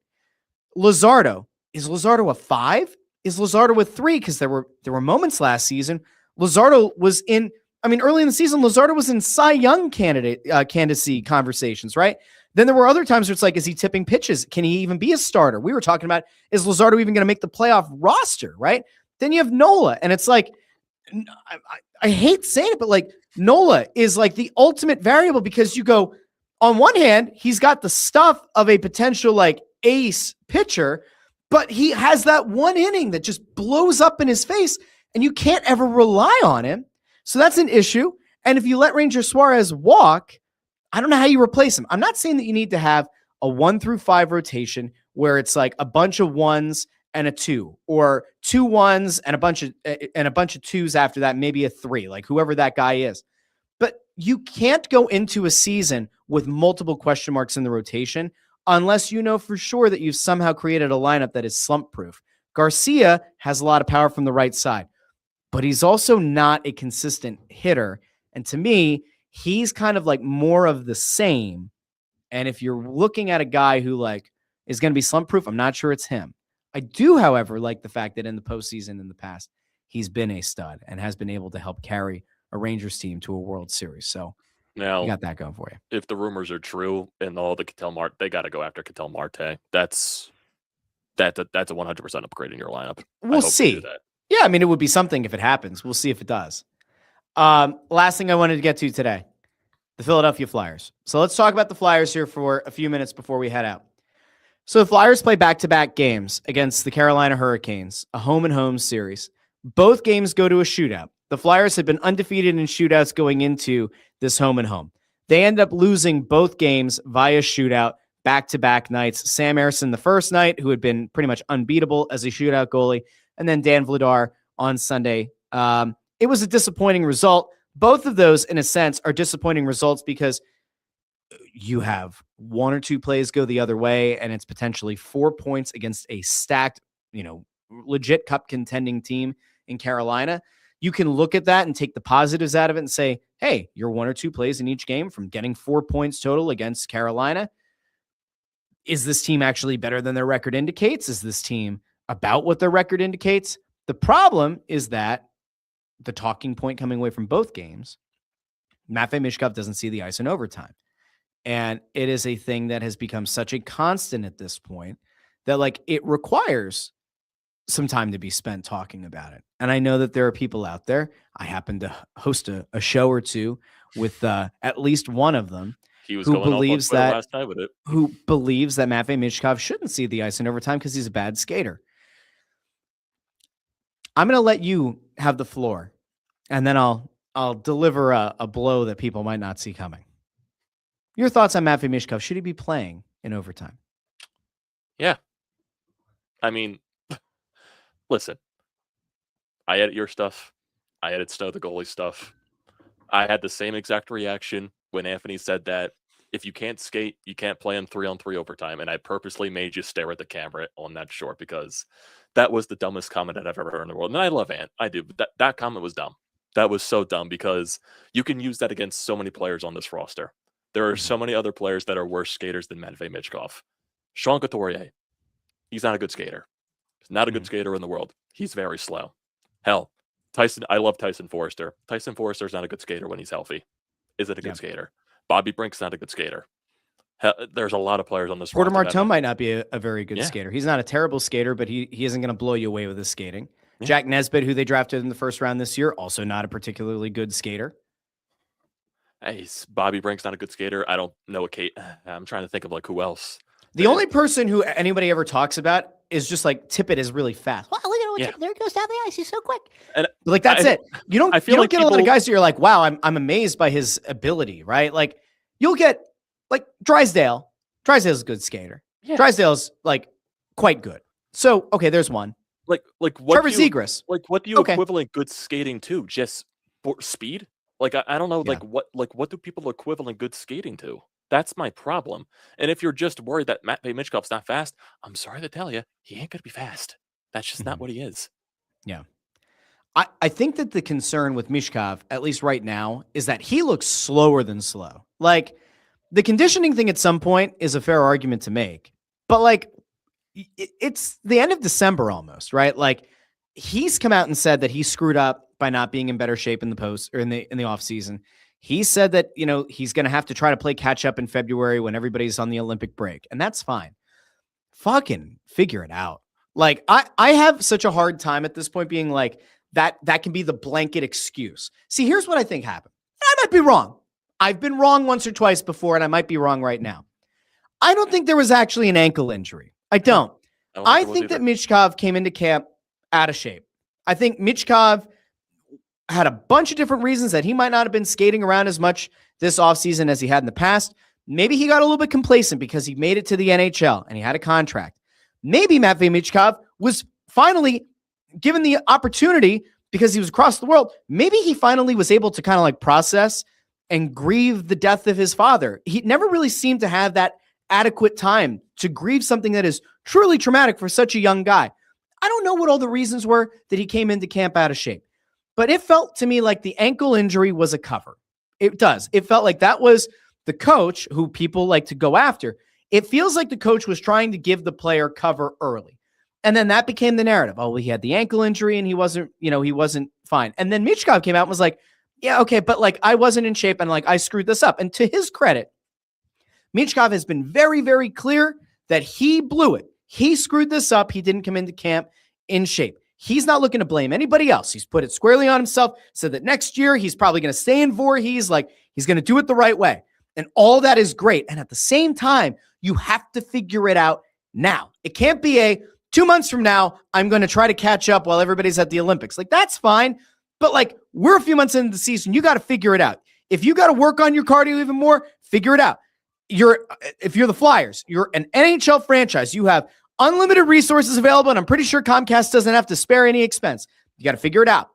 Luzardo, is Luzardo a 5? Is Luzardo a 3? Because there were moments last season. Luzardo was early in the season, Luzardo was in Cy Young candidacy conversations, right? Then there were other times where it's like, is he tipping pitches? Can he even be a starter? We were talking about, is Luzardo even going to make the playoff roster, right? Then you have Nola, and it's like, I hate saying it, but like Nola is like the ultimate variable because you go, on one hand, he's got the stuff of a potential like ace pitcher, but he has that one inning that just blows up in his face, and you can't ever rely on him. So that's an issue. And if you let Ranger Suarez walk, I don't know how you replace him. I'm not saying that you need to have a 1-5 rotation where it's like a bunch of ones and a 2, or 2 1s and a bunch of 2s after that, maybe a 3, like whoever that guy is. But you can't go into a season with multiple question marks in the rotation unless you know for sure that you've somehow created a lineup that is slump proof. Garcia has a lot of power from the right side, but he's also not a consistent hitter. And to me, he's kind of like more of the same. And if you're looking at a guy who like is going to be slump proof, I'm not sure it's him. I do, however, like the fact that in the postseason in the past, he's been a stud and has been able to help carry a Rangers team to a World Series. So now you got that going for you. If the rumors are true and all the Ketel Marte, they got to go after Ketel Marte. That's a 100% upgrade in your lineup. We'll see. Yeah, I mean, it would be something if it happens. We'll see if it does. Last thing I wanted to get to today, the Philadelphia Flyers. So let's talk about the Flyers here for a few minutes before we head out. So the Flyers play back-to-back games against the Carolina Hurricanes, a home-and-home series. Both games go to a shootout. The Flyers had been undefeated in shootouts going into this home-and-home. They end up losing both games via shootout back-to-back nights. Sam Ersson the first night, who had been pretty much unbeatable as a shootout goalie, and then Dan Vladar on Sunday. It was a disappointing result. Both of those, in a sense, are disappointing results because you have 1 or 2 plays go the other way, and it's potentially 4 points against a stacked, legit cup contending team in Carolina. You can look at that and take the positives out of it and say, hey, you're 1 or 2 plays in each game from getting 4 points total against Carolina. Is this team actually better than their record indicates? Is this team about what their record indicates? The problem is that the talking point coming away from both games, Matvei Michkov doesn't see the ice in overtime. And it is a thing that has become such a constant at this point that like it requires some time to be spent talking about it. And I know that there are people out there. I happen to host a show or two with at least one of them who believes that last night with it. Who believes that Matvei Michkov shouldn't see the ice in overtime because he's a bad skater. I'm going to let you have the floor, and then I'll deliver a blow that people might not see coming. Your thoughts on Matvei Michkov? Should he be playing in overtime? Yeah. I mean, listen, I edit your stuff. I edit Snow the goalie stuff. I had the same exact reaction when Anthony said that if you can't skate, you can't play in 3-on-3 overtime. And I purposely made you stare at the camera on that short because that was the dumbest comment that I've ever heard in the world. And I love Ant. I do. But that comment was dumb. That was so dumb because you can use that against so many players on this roster. There are so many other players that are worse skaters than Matvei Michkov. Sean Couturier, he's not a good skater. He's not a good skater in the world. He's very slow. Hell, I love Tyson Forrester. Tyson Forrester's not a good skater when he's healthy. Is it a good skater? Bobby Brink's not a good skater. Hell, there's a lot of players on this roster. Porter roster. Martone might not be a very good skater. He's not a terrible skater, but he isn't going to blow you away with his skating. Yeah. Jack Nesbitt, who they drafted in the first round this year, also not a particularly good skater. Hey, Bobby Brink's not a good skater. I don't know I'm trying to think of like who else. The only person who anybody ever talks about is just like Tippett is really fast. Well, look at there he goes down the ice. He's so quick. And like that's it. You don't get a lot of guys that you're like, wow, I'm amazed by his ability, right? Like you'll get like Drysdale. Drysdale's a good skater. Yeah. Drysdale's like quite good. So okay, there's one. Like what Trevor Zegras. Like what do you equivalent good skating to? Just speed? Like I don't know. What do people equivalent good skating to? That's my problem. And if you're just worried that Matvei Michkov's not fast, I'm sorry to tell you, he ain't gonna be fast. That's just not what he is. Yeah. I think that the concern with Michkov, at least right now, is that he looks slower than slow. Like the conditioning thing at some point is a fair argument to make, but like it's the end of December almost, right? Like he's come out and said that he screwed up by not being in better shape in the post or in the off season. He said that, he's going to have to try to play catch up in February when everybody's on the Olympic break. And that's fine. Fucking figure it out. Like, I have such a hard time at this point being like, that can be the blanket excuse. See, here's what I think happened. I might be wrong. I've been wrong once or twice before, and I might be wrong right now. I don't think there was actually an ankle injury. I don't. I think that Michkov came into camp out of shape. I think Michkov had a bunch of different reasons that he might not have been skating around as much this offseason as he had in the past. Maybe he got a little bit complacent because he made it to the NHL and he had a contract. Maybe Matvei Michkov was finally given the opportunity because he was across the world. Maybe he finally was able to kind of like process and grieve the death of his father. He never really seemed to have that adequate time to grieve something that is truly traumatic for such a young guy. I don't know what all the reasons were that he came into camp out of shape, but it felt to me like the ankle injury was a cover. It does. It felt like that was the coach who people like to go after. It feels like the coach was trying to give the player cover early. And then that became the narrative. Oh, well, he had the ankle injury and he wasn't fine. And then Michkov came out and was like, yeah, okay, but like I wasn't in shape and like I screwed this up. And to his credit, Michkov has been very, very clear that he blew it. He screwed this up. He didn't come into camp in shape. He's not looking to blame anybody else. He's put it squarely on himself, said that next year he's probably going to stay in Voorhees, like he's going to do it the right way. And all that is great. And at the same time, you have to figure it out now. It can't be a 2 months from now, I'm going to try to catch up while everybody's at the Olympics. Like, that's fine. But like, we're a few months into the season. You got to figure it out. If you got to work on your cardio even more, figure it out. If you're the Flyers, you're an NHL franchise. You have unlimited resources available, and I'm pretty sure Comcast doesn't have to spare any expense. You got to figure it out.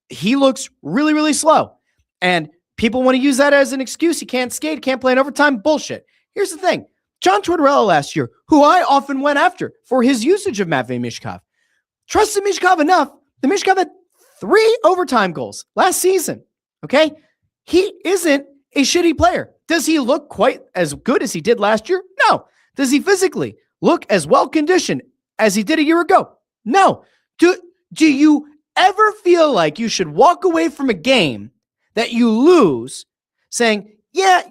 He looks really, really slow. And people want to use that as an excuse. He can't skate, can't play in overtime. Bullshit. Here's the thing. John Tortorella last year, who I often went after for his usage of Matvei Michkov, trusted Michkov enough that Michkov had 3 overtime goals last season. Okay? He isn't a shitty player. Does he look quite as good as he did last year? No. Does he physically look as well-conditioned as he did a year ago? No. Do you ever feel like you should walk away from a game that you lose saying, yeah,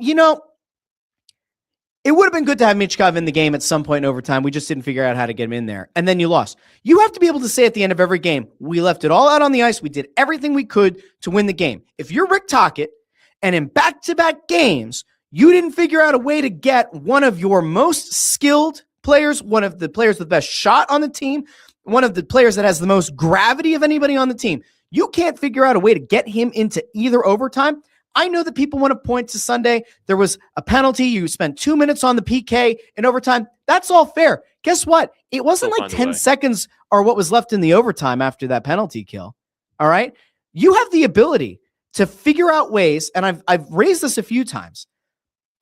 it would have been good to have Michkov in the game at some point in overtime. We just didn't figure out how to get him in there. And then you lost. You have to be able to say at the end of every game, we left it all out on the ice. We did everything we could to win the game. If you're Rick Tocchet and in back-to-back games, you didn't figure out a way to get one of your most skilled players, one of the players with the best shot on the team, one of the players that has the most gravity of anybody on the team, you can't figure out a way to get him into either overtime. I know that people want to point to Sunday. There was a penalty. You spent 2 minutes on the PK in overtime. That's all fair. Guess what? It wasn't like 10 seconds or what was left in the overtime after that penalty kill. All right. You have the ability to figure out ways. And I've raised this a few times.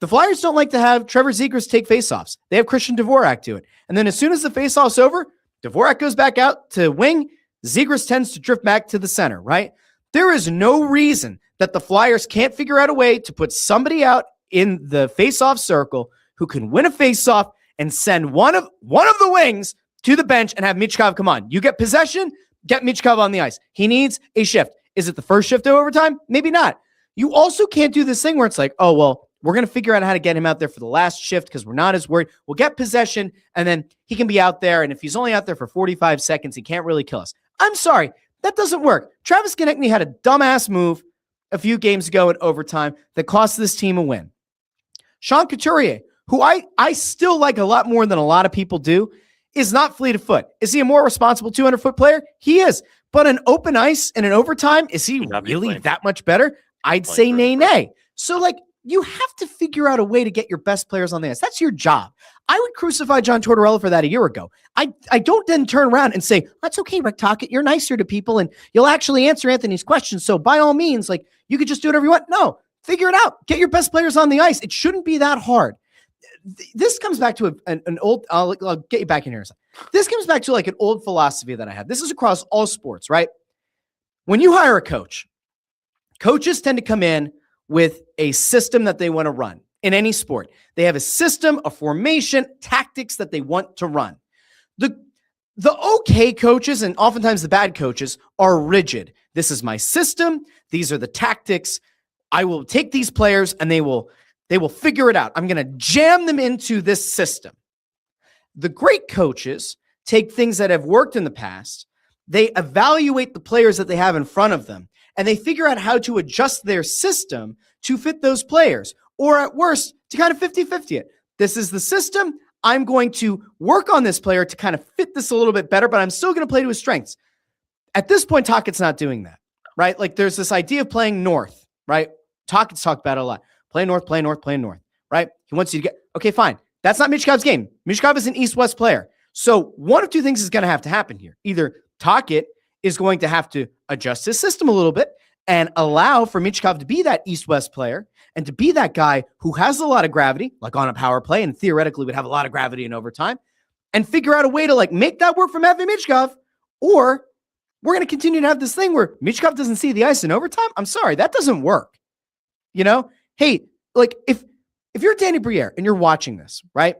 The Flyers don't like to have Trevor Zegras take faceoffs. They have Christian Dvorak do it. And then as soon as the faceoff's over, Dvorak goes back out to wing. Zegras tends to drift back to the center, right? There is no reason that the Flyers can't figure out a way to put somebody out in the faceoff circle who can win a faceoff and send one of the wings to the bench and have Michkov come on. You get possession, get Michkov on the ice. He needs a shift. Is it the first shift of overtime? Maybe not. You also can't do this thing where it's like, oh, well, we're going to figure out how to get him out there for the last shift because we're not as worried. We'll get possession, and then he can be out there, and if he's only out there for 45 seconds, he can't really kill us. I'm sorry. That doesn't work. Travis Konechny had a dumbass move a few games ago in overtime that cost this team a win. Sean Couturier, who I still like a lot more than a lot of people do, is not fleet of foot. Is he a more responsible 200-foot player? He is. But on open ice and in overtime, is he really that much better? I'd say nay. So, like, you have to figure out a way to get your best players on the ice. That's your job. I would crucify John Tortorella for that a year ago. I don't then turn around and say, that's okay, Rick Tocchet. You're nicer to people and you'll actually answer Anthony's questions. So by all means, like, you could just do whatever you want. No, figure it out. Get your best players on the ice. It shouldn't be that hard. This comes back to an old, I'll get you back in here. This comes back to like an old philosophy that I have. This is across all sports, right? When you hire a coach, coaches tend to come in with a system that they want to run in any sport. They have a system, a formation, tactics that they want to run. The okay coaches and oftentimes the bad coaches are rigid. This is my system. These are the tactics. I will take these players and they will figure it out. I'm going to jam them into this system. The great coaches take things that have worked in the past, they evaluate the players that they have in front of them, and they figure out how to adjust their system to fit those players, or at worst, to kind of 50-50 it. This is the system. I'm going to work on this player to kind of fit this a little bit better, but I'm still going to play to his strengths. At this point, Tockett's not doing that, right? Like there's this idea of playing north, right? Tockett's talked about it a lot. Play north, right? He wants you to get, okay, fine. That's not Michkov's game. Michkov is an east-west player. So one of two things is going to have to happen here. Either Tocchet is going to have to adjust his system a little bit and allow for Michkov to be that east-west player and to be that guy who has a lot of gravity, like on a power play, and theoretically would have a lot of gravity in overtime, and figure out a way to like make that work for Matvei Michkov, or we're going to continue to have this thing where Michkov doesn't see the ice in overtime. I'm sorry, that doesn't work. You know, hey, like if you're Danny Briere and you're watching this, right?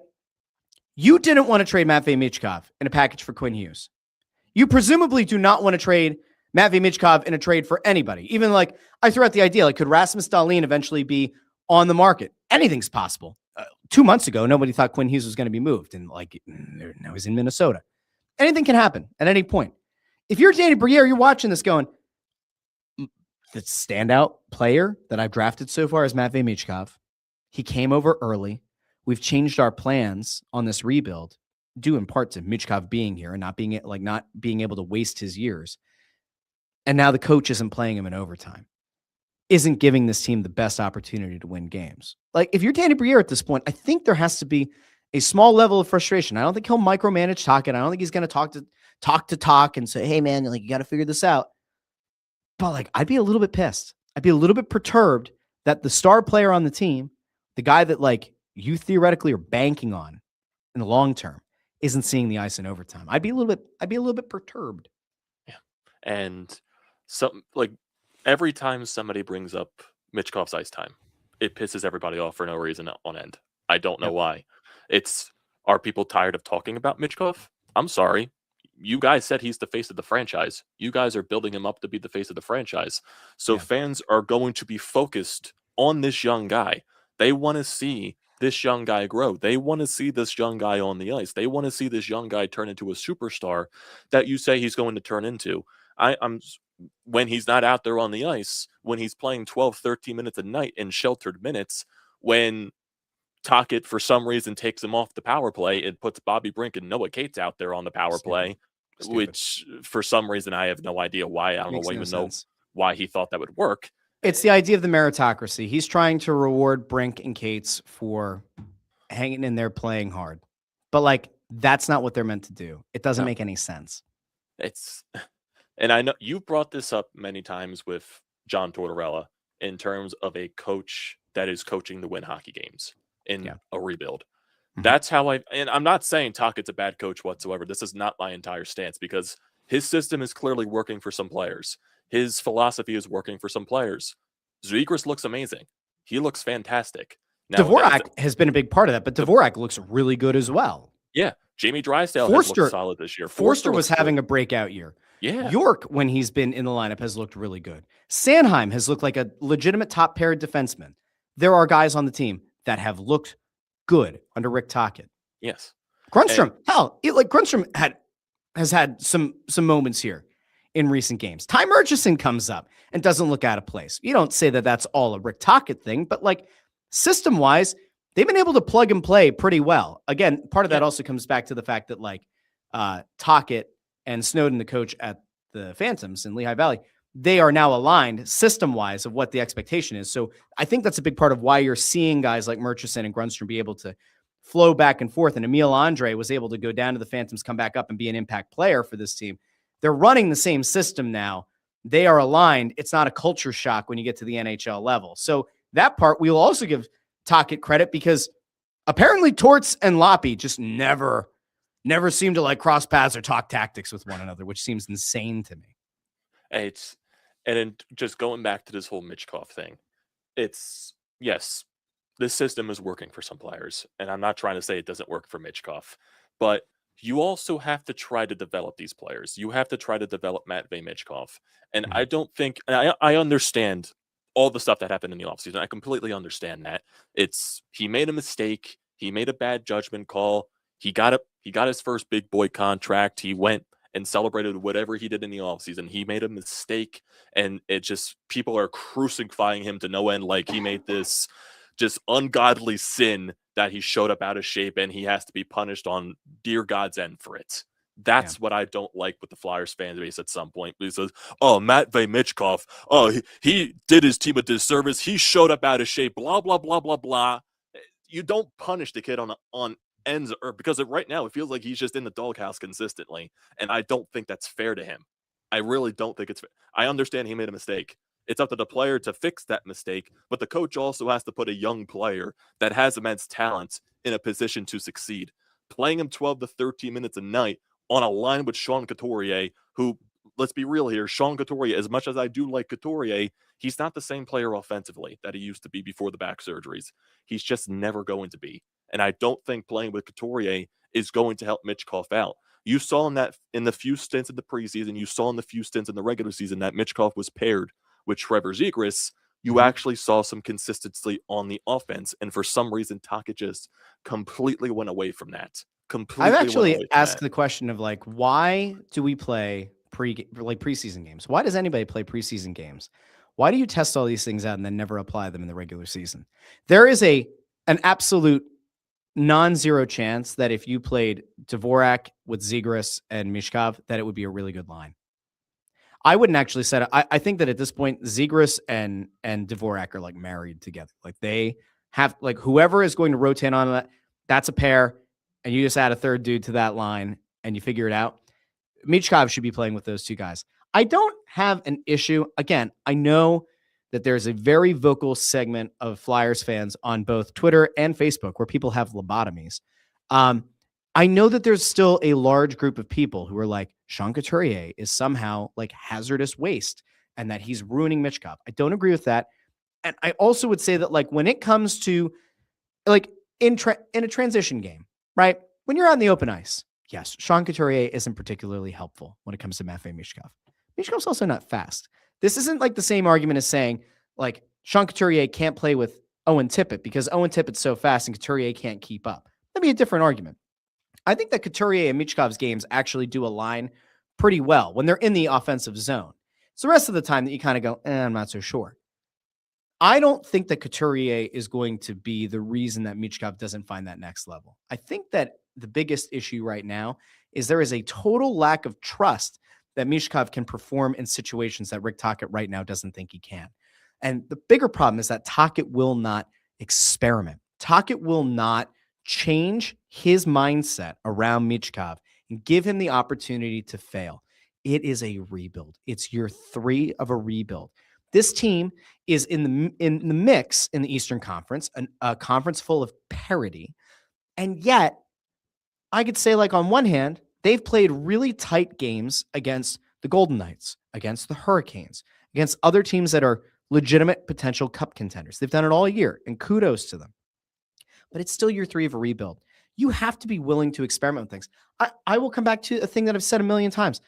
You didn't want to trade Matvei Michkov in a package for Quinn Hughes. You presumably do not want to trade Matvei Michkov in a trade for anybody. Even like I threw out the idea, like could Rasmus Dahlin eventually be on the market? Anything's possible. 2 months ago, nobody thought Quinn Hughes was going to be moved, and like now he's in Minnesota. Anything can happen at any point. If you're Danny Briere, you're watching this going, the standout player that I've drafted so far is Matvei Michkov. He came over early. We've changed our plans on this rebuild, due in part to Michkov being here and not being able to waste his years. And now the coach isn't playing him in overtime, isn't giving this team the best opportunity to win games. Like if you're Danny Briere at this point, I think there has to be a small level of frustration. I don't think he'll micromanage Tocchet. I don't think he's going to talk and say, hey man, like you got to figure this out. But like, I'd be a little bit pissed. I'd be a little bit perturbed that the star player on the team, the guy that like you theoretically are banking on in the long term, isn't seeing the ice in overtime. I'd be a little bit perturbed. Yeah. And some like every time somebody brings up Michkov's ice time, it pisses everybody off for no reason on end. I don't know why. Are people tired of talking about Michkov? I'm sorry. You guys said he's the face of the franchise. You guys are building him up to be the face of the franchise. So fans are going to be focused on this young guy. They want to see this young guy grow. They want to see this young guy on the ice. They want to see this young guy turn into a superstar that you say he's going to turn into. I'm when he's not out there on the ice, when he's playing 12, 13 minutes a night in sheltered minutes, when Tocchet for some reason takes him off the power play and puts Bobby Brink and Noah Cates out there on the power play, which for some reason I have no idea why. I don't know why he thought that would work. It's the idea of the meritocracy. He's trying to reward Brink and Cates for hanging in there playing hard. But like that's not what they're meant to do. It doesn't make any sense. And I know you've brought this up many times with John Tortorella in terms of a coach that is coaching to win hockey games in a rebuild. Mm-hmm. That's how and I'm not saying Tocchet's a bad coach whatsoever. This is not my entire stance because his system is clearly working for some players. His philosophy is working for some players. Zegras looks amazing. He looks fantastic. Now, Dvorak has been a big part of that, but Dvorak looks really good as well. Yeah. Jamie Drysdale has looked solid this year. Forster was having a breakout year. Yeah. York, when he's been in the lineup, has looked really good. Sanheim has looked like a legitimate top pair defenseman. There are guys on the team that have looked good under Rick Tocchet. Yes. Grundstrom, Grundstrom has had some moments here in recent games. Ty Murchison comes up and doesn't look out of place. You don't say that that's all a Rick Tocchet thing, but like system-wise, they've been able to plug and play pretty well. Again, part of that also comes back to the fact that like Tocchet and Snowden, the coach at the Phantoms in Lehigh Valley, they are now aligned system-wise of what the expectation is. So I think that's a big part of why you're seeing guys like Murchison and Grundstrom be able to flow back and forth. And Emil Andre was able to go down to the Phantoms, come back up and be an impact player for this team. They're running the same system now. They are aligned. It's not a culture shock when you get to the NHL level. So that part, we will also give Tocchet credit because apparently Torts and Loppy just never seem to like cross paths or talk tactics with one another, which seems insane to me. And then just going back to this whole Michkov thing, yes, this system is working for some players, and I'm not trying to say it doesn't work for Michkov, but you also have to try to develop these players. You have to try to develop Matvei Michkov. And I don't think, and I understand all the stuff that happened in the offseason. I completely understand that. He made a mistake. He made a bad judgment call. He got his first big boy contract. He went and celebrated whatever he did in the offseason. He made a mistake, and it just, people are crucifying him to no end, like he made this just ungodly sin that he showed up out of shape and he has to be punished on dear God's end for it. That's what I don't like with the Flyers fan base at some point. He says, oh, Matvei Michkov, oh, he did his team a disservice. He showed up out of shape, blah, blah, blah, blah, blah. You don't punish the kid on ends, or because right now it feels like he's just in the doghouse consistently. And I don't think that's fair to him. I really don't think it's fair. I understand he made a mistake. It's up to the player to fix that mistake, but the coach also has to put a young player that has immense talent in a position to succeed. Playing him 12 to 13 minutes a night on a line with Sean Couturier, who, let's be real here, Sean Couturier, as much as I do like Couturier, he's not the same player offensively that he used to be before the back surgeries. He's just never going to be. And I don't think playing with Couturier is going to help Michkov out. You saw in the few stints in the preseason, you saw in the few stints in the regular season that Michkov was paired with Trevor Zegras. You actually saw some consistency on the offense. And for some reason, Taka just completely went away from that. I've actually asked the question of like, why do we play preseason games? Why does anybody play preseason games? Why do you test all these things out and then never apply them in the regular season? There is an absolute non-zero chance that if you played Dvorak with Zegras and Michkov, that it would be a really good line. I wouldn't actually set it. I think that at this point, Zegras and Dvorak are like married together. Like they have, like, whoever is going to rotate on that, that's a pair. And you just add a third dude to that line and you figure it out. Michkov should be playing with those two guys. I don't have an issue. Again, I know that there's a very vocal segment of Flyers fans on both Twitter and Facebook where people have lobotomies. I know that there's still a large group of people who are like, Sean Couturier is somehow like hazardous waste and that he's ruining Michkov. I don't agree with that. And I also would say that, like, when it comes to like in a transition game, right? When you're on the open ice, yes, Sean Couturier isn't particularly helpful when it comes to Matvei Michkov. Michkov's also not fast. This isn't like the same argument as saying, like, Sean Couturier can't play with Owen Tippett because Owen Tippett's so fast and Couturier can't keep up. That'd be a different argument. I think that Couturier and Michkov's games actually do align pretty well when they're in the offensive zone. It's the rest of the time that you kind of go, I'm not so sure. I don't think that Couturier is going to be the reason that Michkov doesn't find that next level. I think that the biggest issue right now is there is a total lack of trust that Michkov can perform in situations that Rick Tocchet right now doesn't think he can. And the bigger problem is that Tocchet will not experiment. Tocchet will not change his mindset around Michkov and give him the opportunity to fail. It is a rebuild. It's year 3 of a rebuild. This team is in the mix in the Eastern Conference, a conference full of parity. And yet, I could say, like, on one hand, they've played really tight games against the Golden Knights, against the Hurricanes, against other teams that are legitimate potential cup contenders. They've done it all year, and kudos to them. But it's still year 3 of a rebuild. You have to be willing to experiment with things. I will come back to a thing that I've said a million times.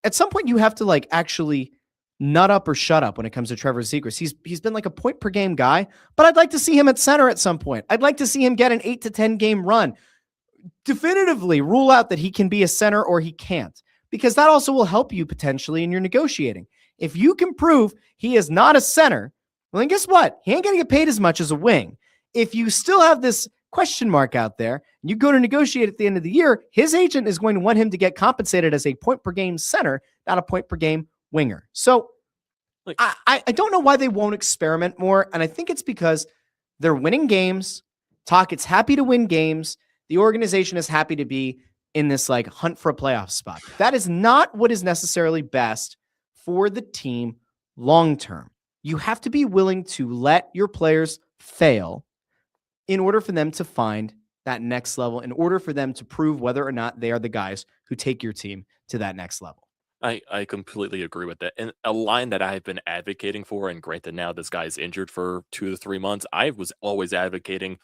At some point, you have to, like, actually nut up or shut up when it comes to Trevor Zegras. He's been like a point per game guy, but I'd like to see him at center at some point. I'd like to see him get an 8 to 10 game run. Definitively rule out that he can be a center or he can't, because that also will help you potentially in your negotiating. If you can prove he is not a center, well, then guess what? He ain't going to get paid as much as a wing. If you still have this question mark out there and you go to negotiate at the end of the year, his agent is going to want him to get compensated as a point per game center, not a point per game winger. So I don't know why they won't experiment more. And I think it's because they're winning games. Tocchet's happy to win games. The organization is happy to be in this like hunt for a playoff spot. That is not what is necessarily best for the team long-term. You have to be willing to let your players fail in order for them to find that next level, in order for them to prove whether or not they are the guys who take your team to that next level. I completely agree with that. And a line that I've been advocating for, and granted now this guy's injured for 2 to 3 months, I was always advocating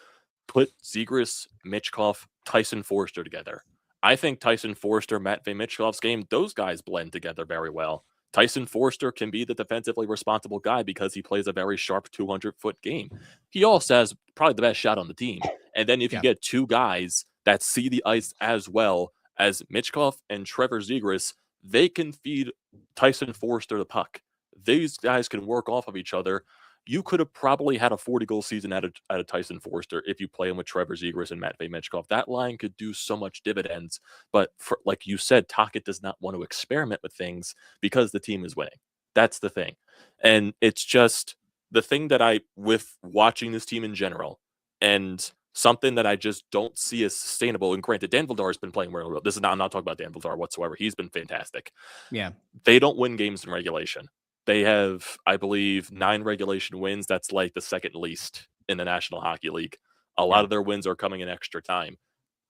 put Zegras, Michkov, Tyson Foerster together. I think Tyson Foerster, Matvei Michkov's game, those guys blend together very well. Tyson Forster can be the defensively responsible guy because he plays a very sharp 200-foot game. He also has probably the best shot on the team. And then if you get two guys that see the ice as well as Michkov and Trevor Zegras, they can feed Tyson Forster the puck. These guys can work off of each other. You could have probably had a 40-goal season out of Tyson Forster if you play him with Trevor Zegras and Matvei Michkov. That line could do so much dividends. But like you said, Tocchet does not want to experiment with things because the team is winning. That's the thing. And it's just the thing that with watching this team in general, and something that I just don't see as sustainable. And granted, Dan Vladar has been playing really well. I'm not talking about Dan Vladar whatsoever. He's been fantastic. Yeah. They don't win games in regulation. They have, I believe, 9 regulation wins. That's like the second least in the National Hockey League. A lot of their wins are coming in extra time.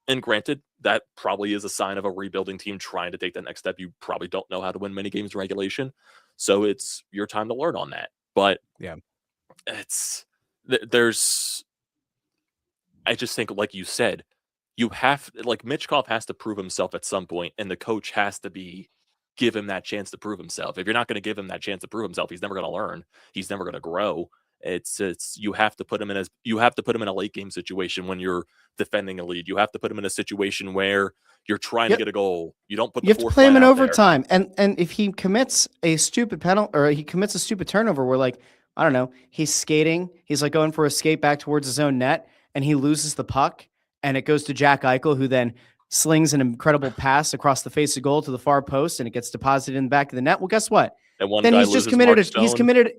And granted, that probably is a sign of a rebuilding team trying to take that next step. You probably don't know how to win many games in regulation. So it's your time to learn on that. But I just think, like you said, Michkov has to prove himself at some point, and the coach has to give him that chance to prove himself. If you're not going to give him that chance to prove himself, he's never going to learn. He's never going to grow. You have to put him in a late game situation when you're defending a lead. You have to put him in a situation where you're trying to get a goal. You don't put. You have to play him in overtime, and if he commits a stupid penalty or he commits a stupid turnover, where I don't know, he's skating, he's going for a skate back towards his own net, and he loses the puck, and it goes to Jack Eichel, who then slings an incredible pass across the face of goal to the far post, and it gets deposited in the back of the net. Well, guess what? Then he's just committed.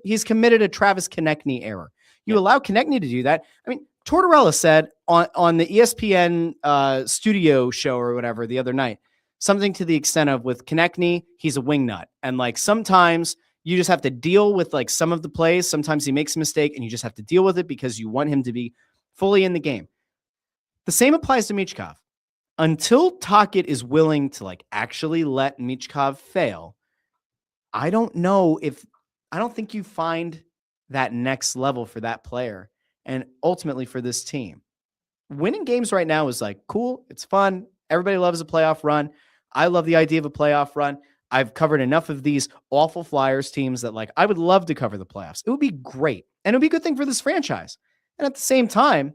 He's committed a Travis Konechny error. You allow Konechny to do that. I mean, Tortorella said on the ESPN studio show or whatever the other night something to the extent of, with Konechny, he's a wingnut, and sometimes you just have to deal with some of the plays. Sometimes he makes a mistake, and you just have to deal with it because you want him to be fully in the game. The same applies to Michkov. Until Tocchet is willing to actually let Michkov fail, I don't think you find that next level for that player and ultimately for this team. Winning games right now is cool. It's fun. Everybody loves a playoff run. I love the idea of a playoff run. I've covered enough of these awful Flyers teams that I would love to cover the playoffs. It would be great. And it would be a good thing for this franchise. And at the same time,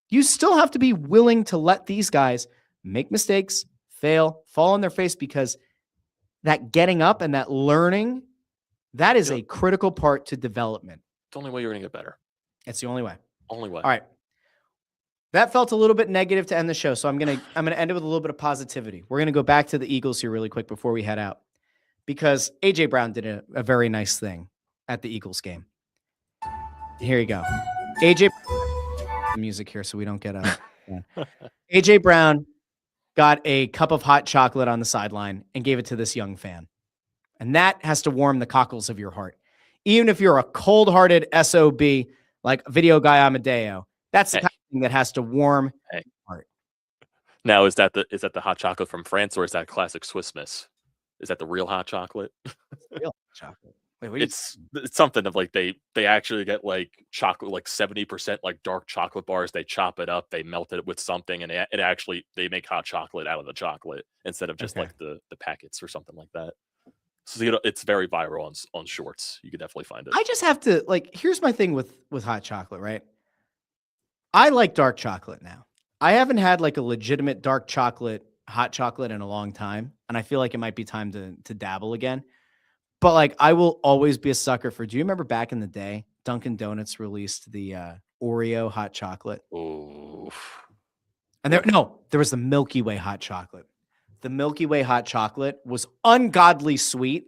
you still have to be willing to let these guys make mistakes, fail, fall on their face, because that getting up and that learning, that is a critical part to development. It's the only way you're going to get better. It's the only way. Only way. All right. That felt a little bit negative to end the show, so I'm gonna end it with a little bit of positivity. We're gonna go back to the Eagles here really quick before we head out, because AJ Brown did a very nice thing at the Eagles game. Here you go. AJ music here so we don't get AJ Brown got a cup of hot chocolate on the sideline and gave it to this young fan. And that has to warm the cockles of your heart. Even if you're a cold-hearted SOB like Video Guy Amadeo, that's the kind of thing that has to warm your heart. Now, is that the hot chocolate from France, or is that classic Swiss Miss? Is that the real hot chocolate? Real chocolate. Wait, it's something of they actually get chocolate 70% dark chocolate bars. They chop it up, they melt it with something, and they make hot chocolate out of the chocolate instead of just the packets or something like that. So it's very viral on shorts. You can definitely find it. I just have to here's my thing with hot chocolate, right? I like dark chocolate now. I haven't had a legitimate dark chocolate, hot chocolate in a long time, and I feel like it might be time to dabble again. But I will always be a sucker for. Do you remember back in the day, Dunkin' Donuts released the Oreo hot chocolate? Oh, and there was the Milky Way hot chocolate. The Milky Way hot chocolate was ungodly sweet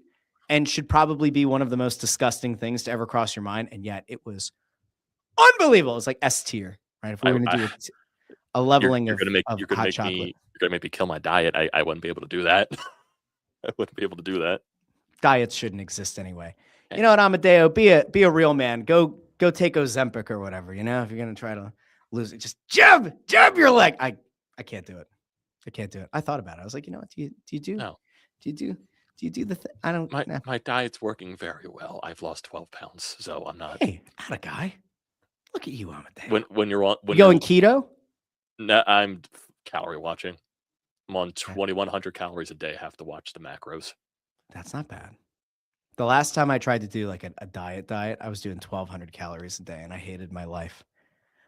and should probably be one of the most disgusting things to ever cross your mind, and yet it was unbelievable. It's S tier, right? If we were going to do a leveling of hot chocolate, you're gonna make me kill my diet. I wouldn't be able to do that. I wouldn't be able to do that. Diets shouldn't exist anyway. You know what, Amadeo? Be a real man. Go take Ozempic or whatever. If you're gonna try to lose it, just jab your leg. I can't do it. I can't do it. I thought about it. I was like, you know what? Do you do? No. Do you do the thing? I don't. My diet's working very well. I've lost 12 pounds, so I'm not. Hey, atta guy. Look at you, Amadeo. When you're on, you going keto? No, I'm calorie watching. I'm on 2,100 calories a day. I have to watch the macros. That's not bad. The last time I tried to do like a diet, I was doing 1,200 calories a day, and I hated my life.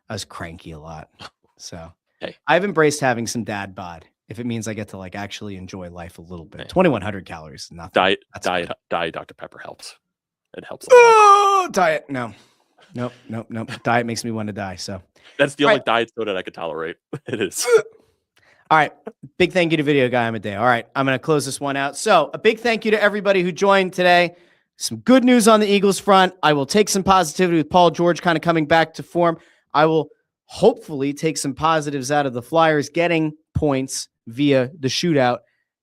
I was cranky a lot. So Hey. I've embraced having some dad bod if it means I get to like actually enjoy life a little bit. Hey. 2,100 calories is nothing. Diet Dr. Pepper helps. It helps a lot. Diet. No. Nope. Diet makes me want to die. So That's the only diet soda I could tolerate. It is. all right. Big thank you to Video Guy Amadeo. All right. I'm going to close this one out. So a big thank you to everybody who joined today. Some good news on the Eagles front. I will take some positivity with Paul George kind of coming back to form. I will hopefully take some positives out of the Flyers getting points via the shootout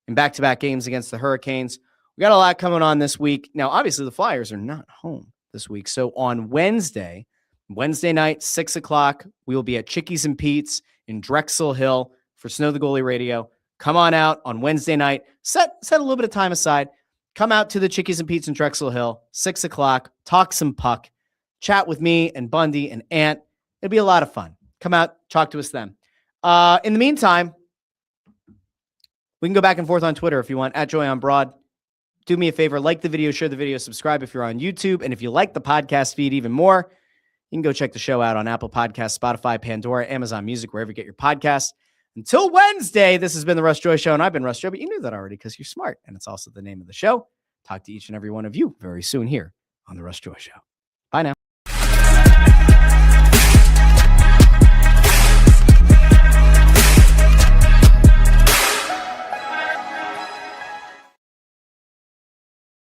in back-to-back games against the Hurricanes. We got a lot coming on this week. Now, obviously, the Flyers are not home this week. So on Wednesday night, 6 o'clock, we will be at Chickies and Pete's in Drexel Hill for Snow the Goalie Radio. Come on out on Wednesday night. Set a little bit of time aside. Come out to the Chickies and Pete's in Drexel Hill, 6 o'clock. Talk some puck. Chat with me and Bundy and Ant. It'll be a lot of fun. Come out, talk to us then. In the meantime, we can go back and forth on Twitter if you want, at Joy on Broad. Do me a favor, like the video, share the video, subscribe if you're on YouTube. And if you like the podcast feed even more, you can go check the show out on Apple Podcasts, Spotify, Pandora, Amazon Music, wherever you get your podcasts. Until Wednesday, this has been the Russ Joy Show, and I've been Russ Joy, but you knew that already because you're smart, and it's also the name of the show. Talk to each and every one of you very soon here on the Russ Joy Show.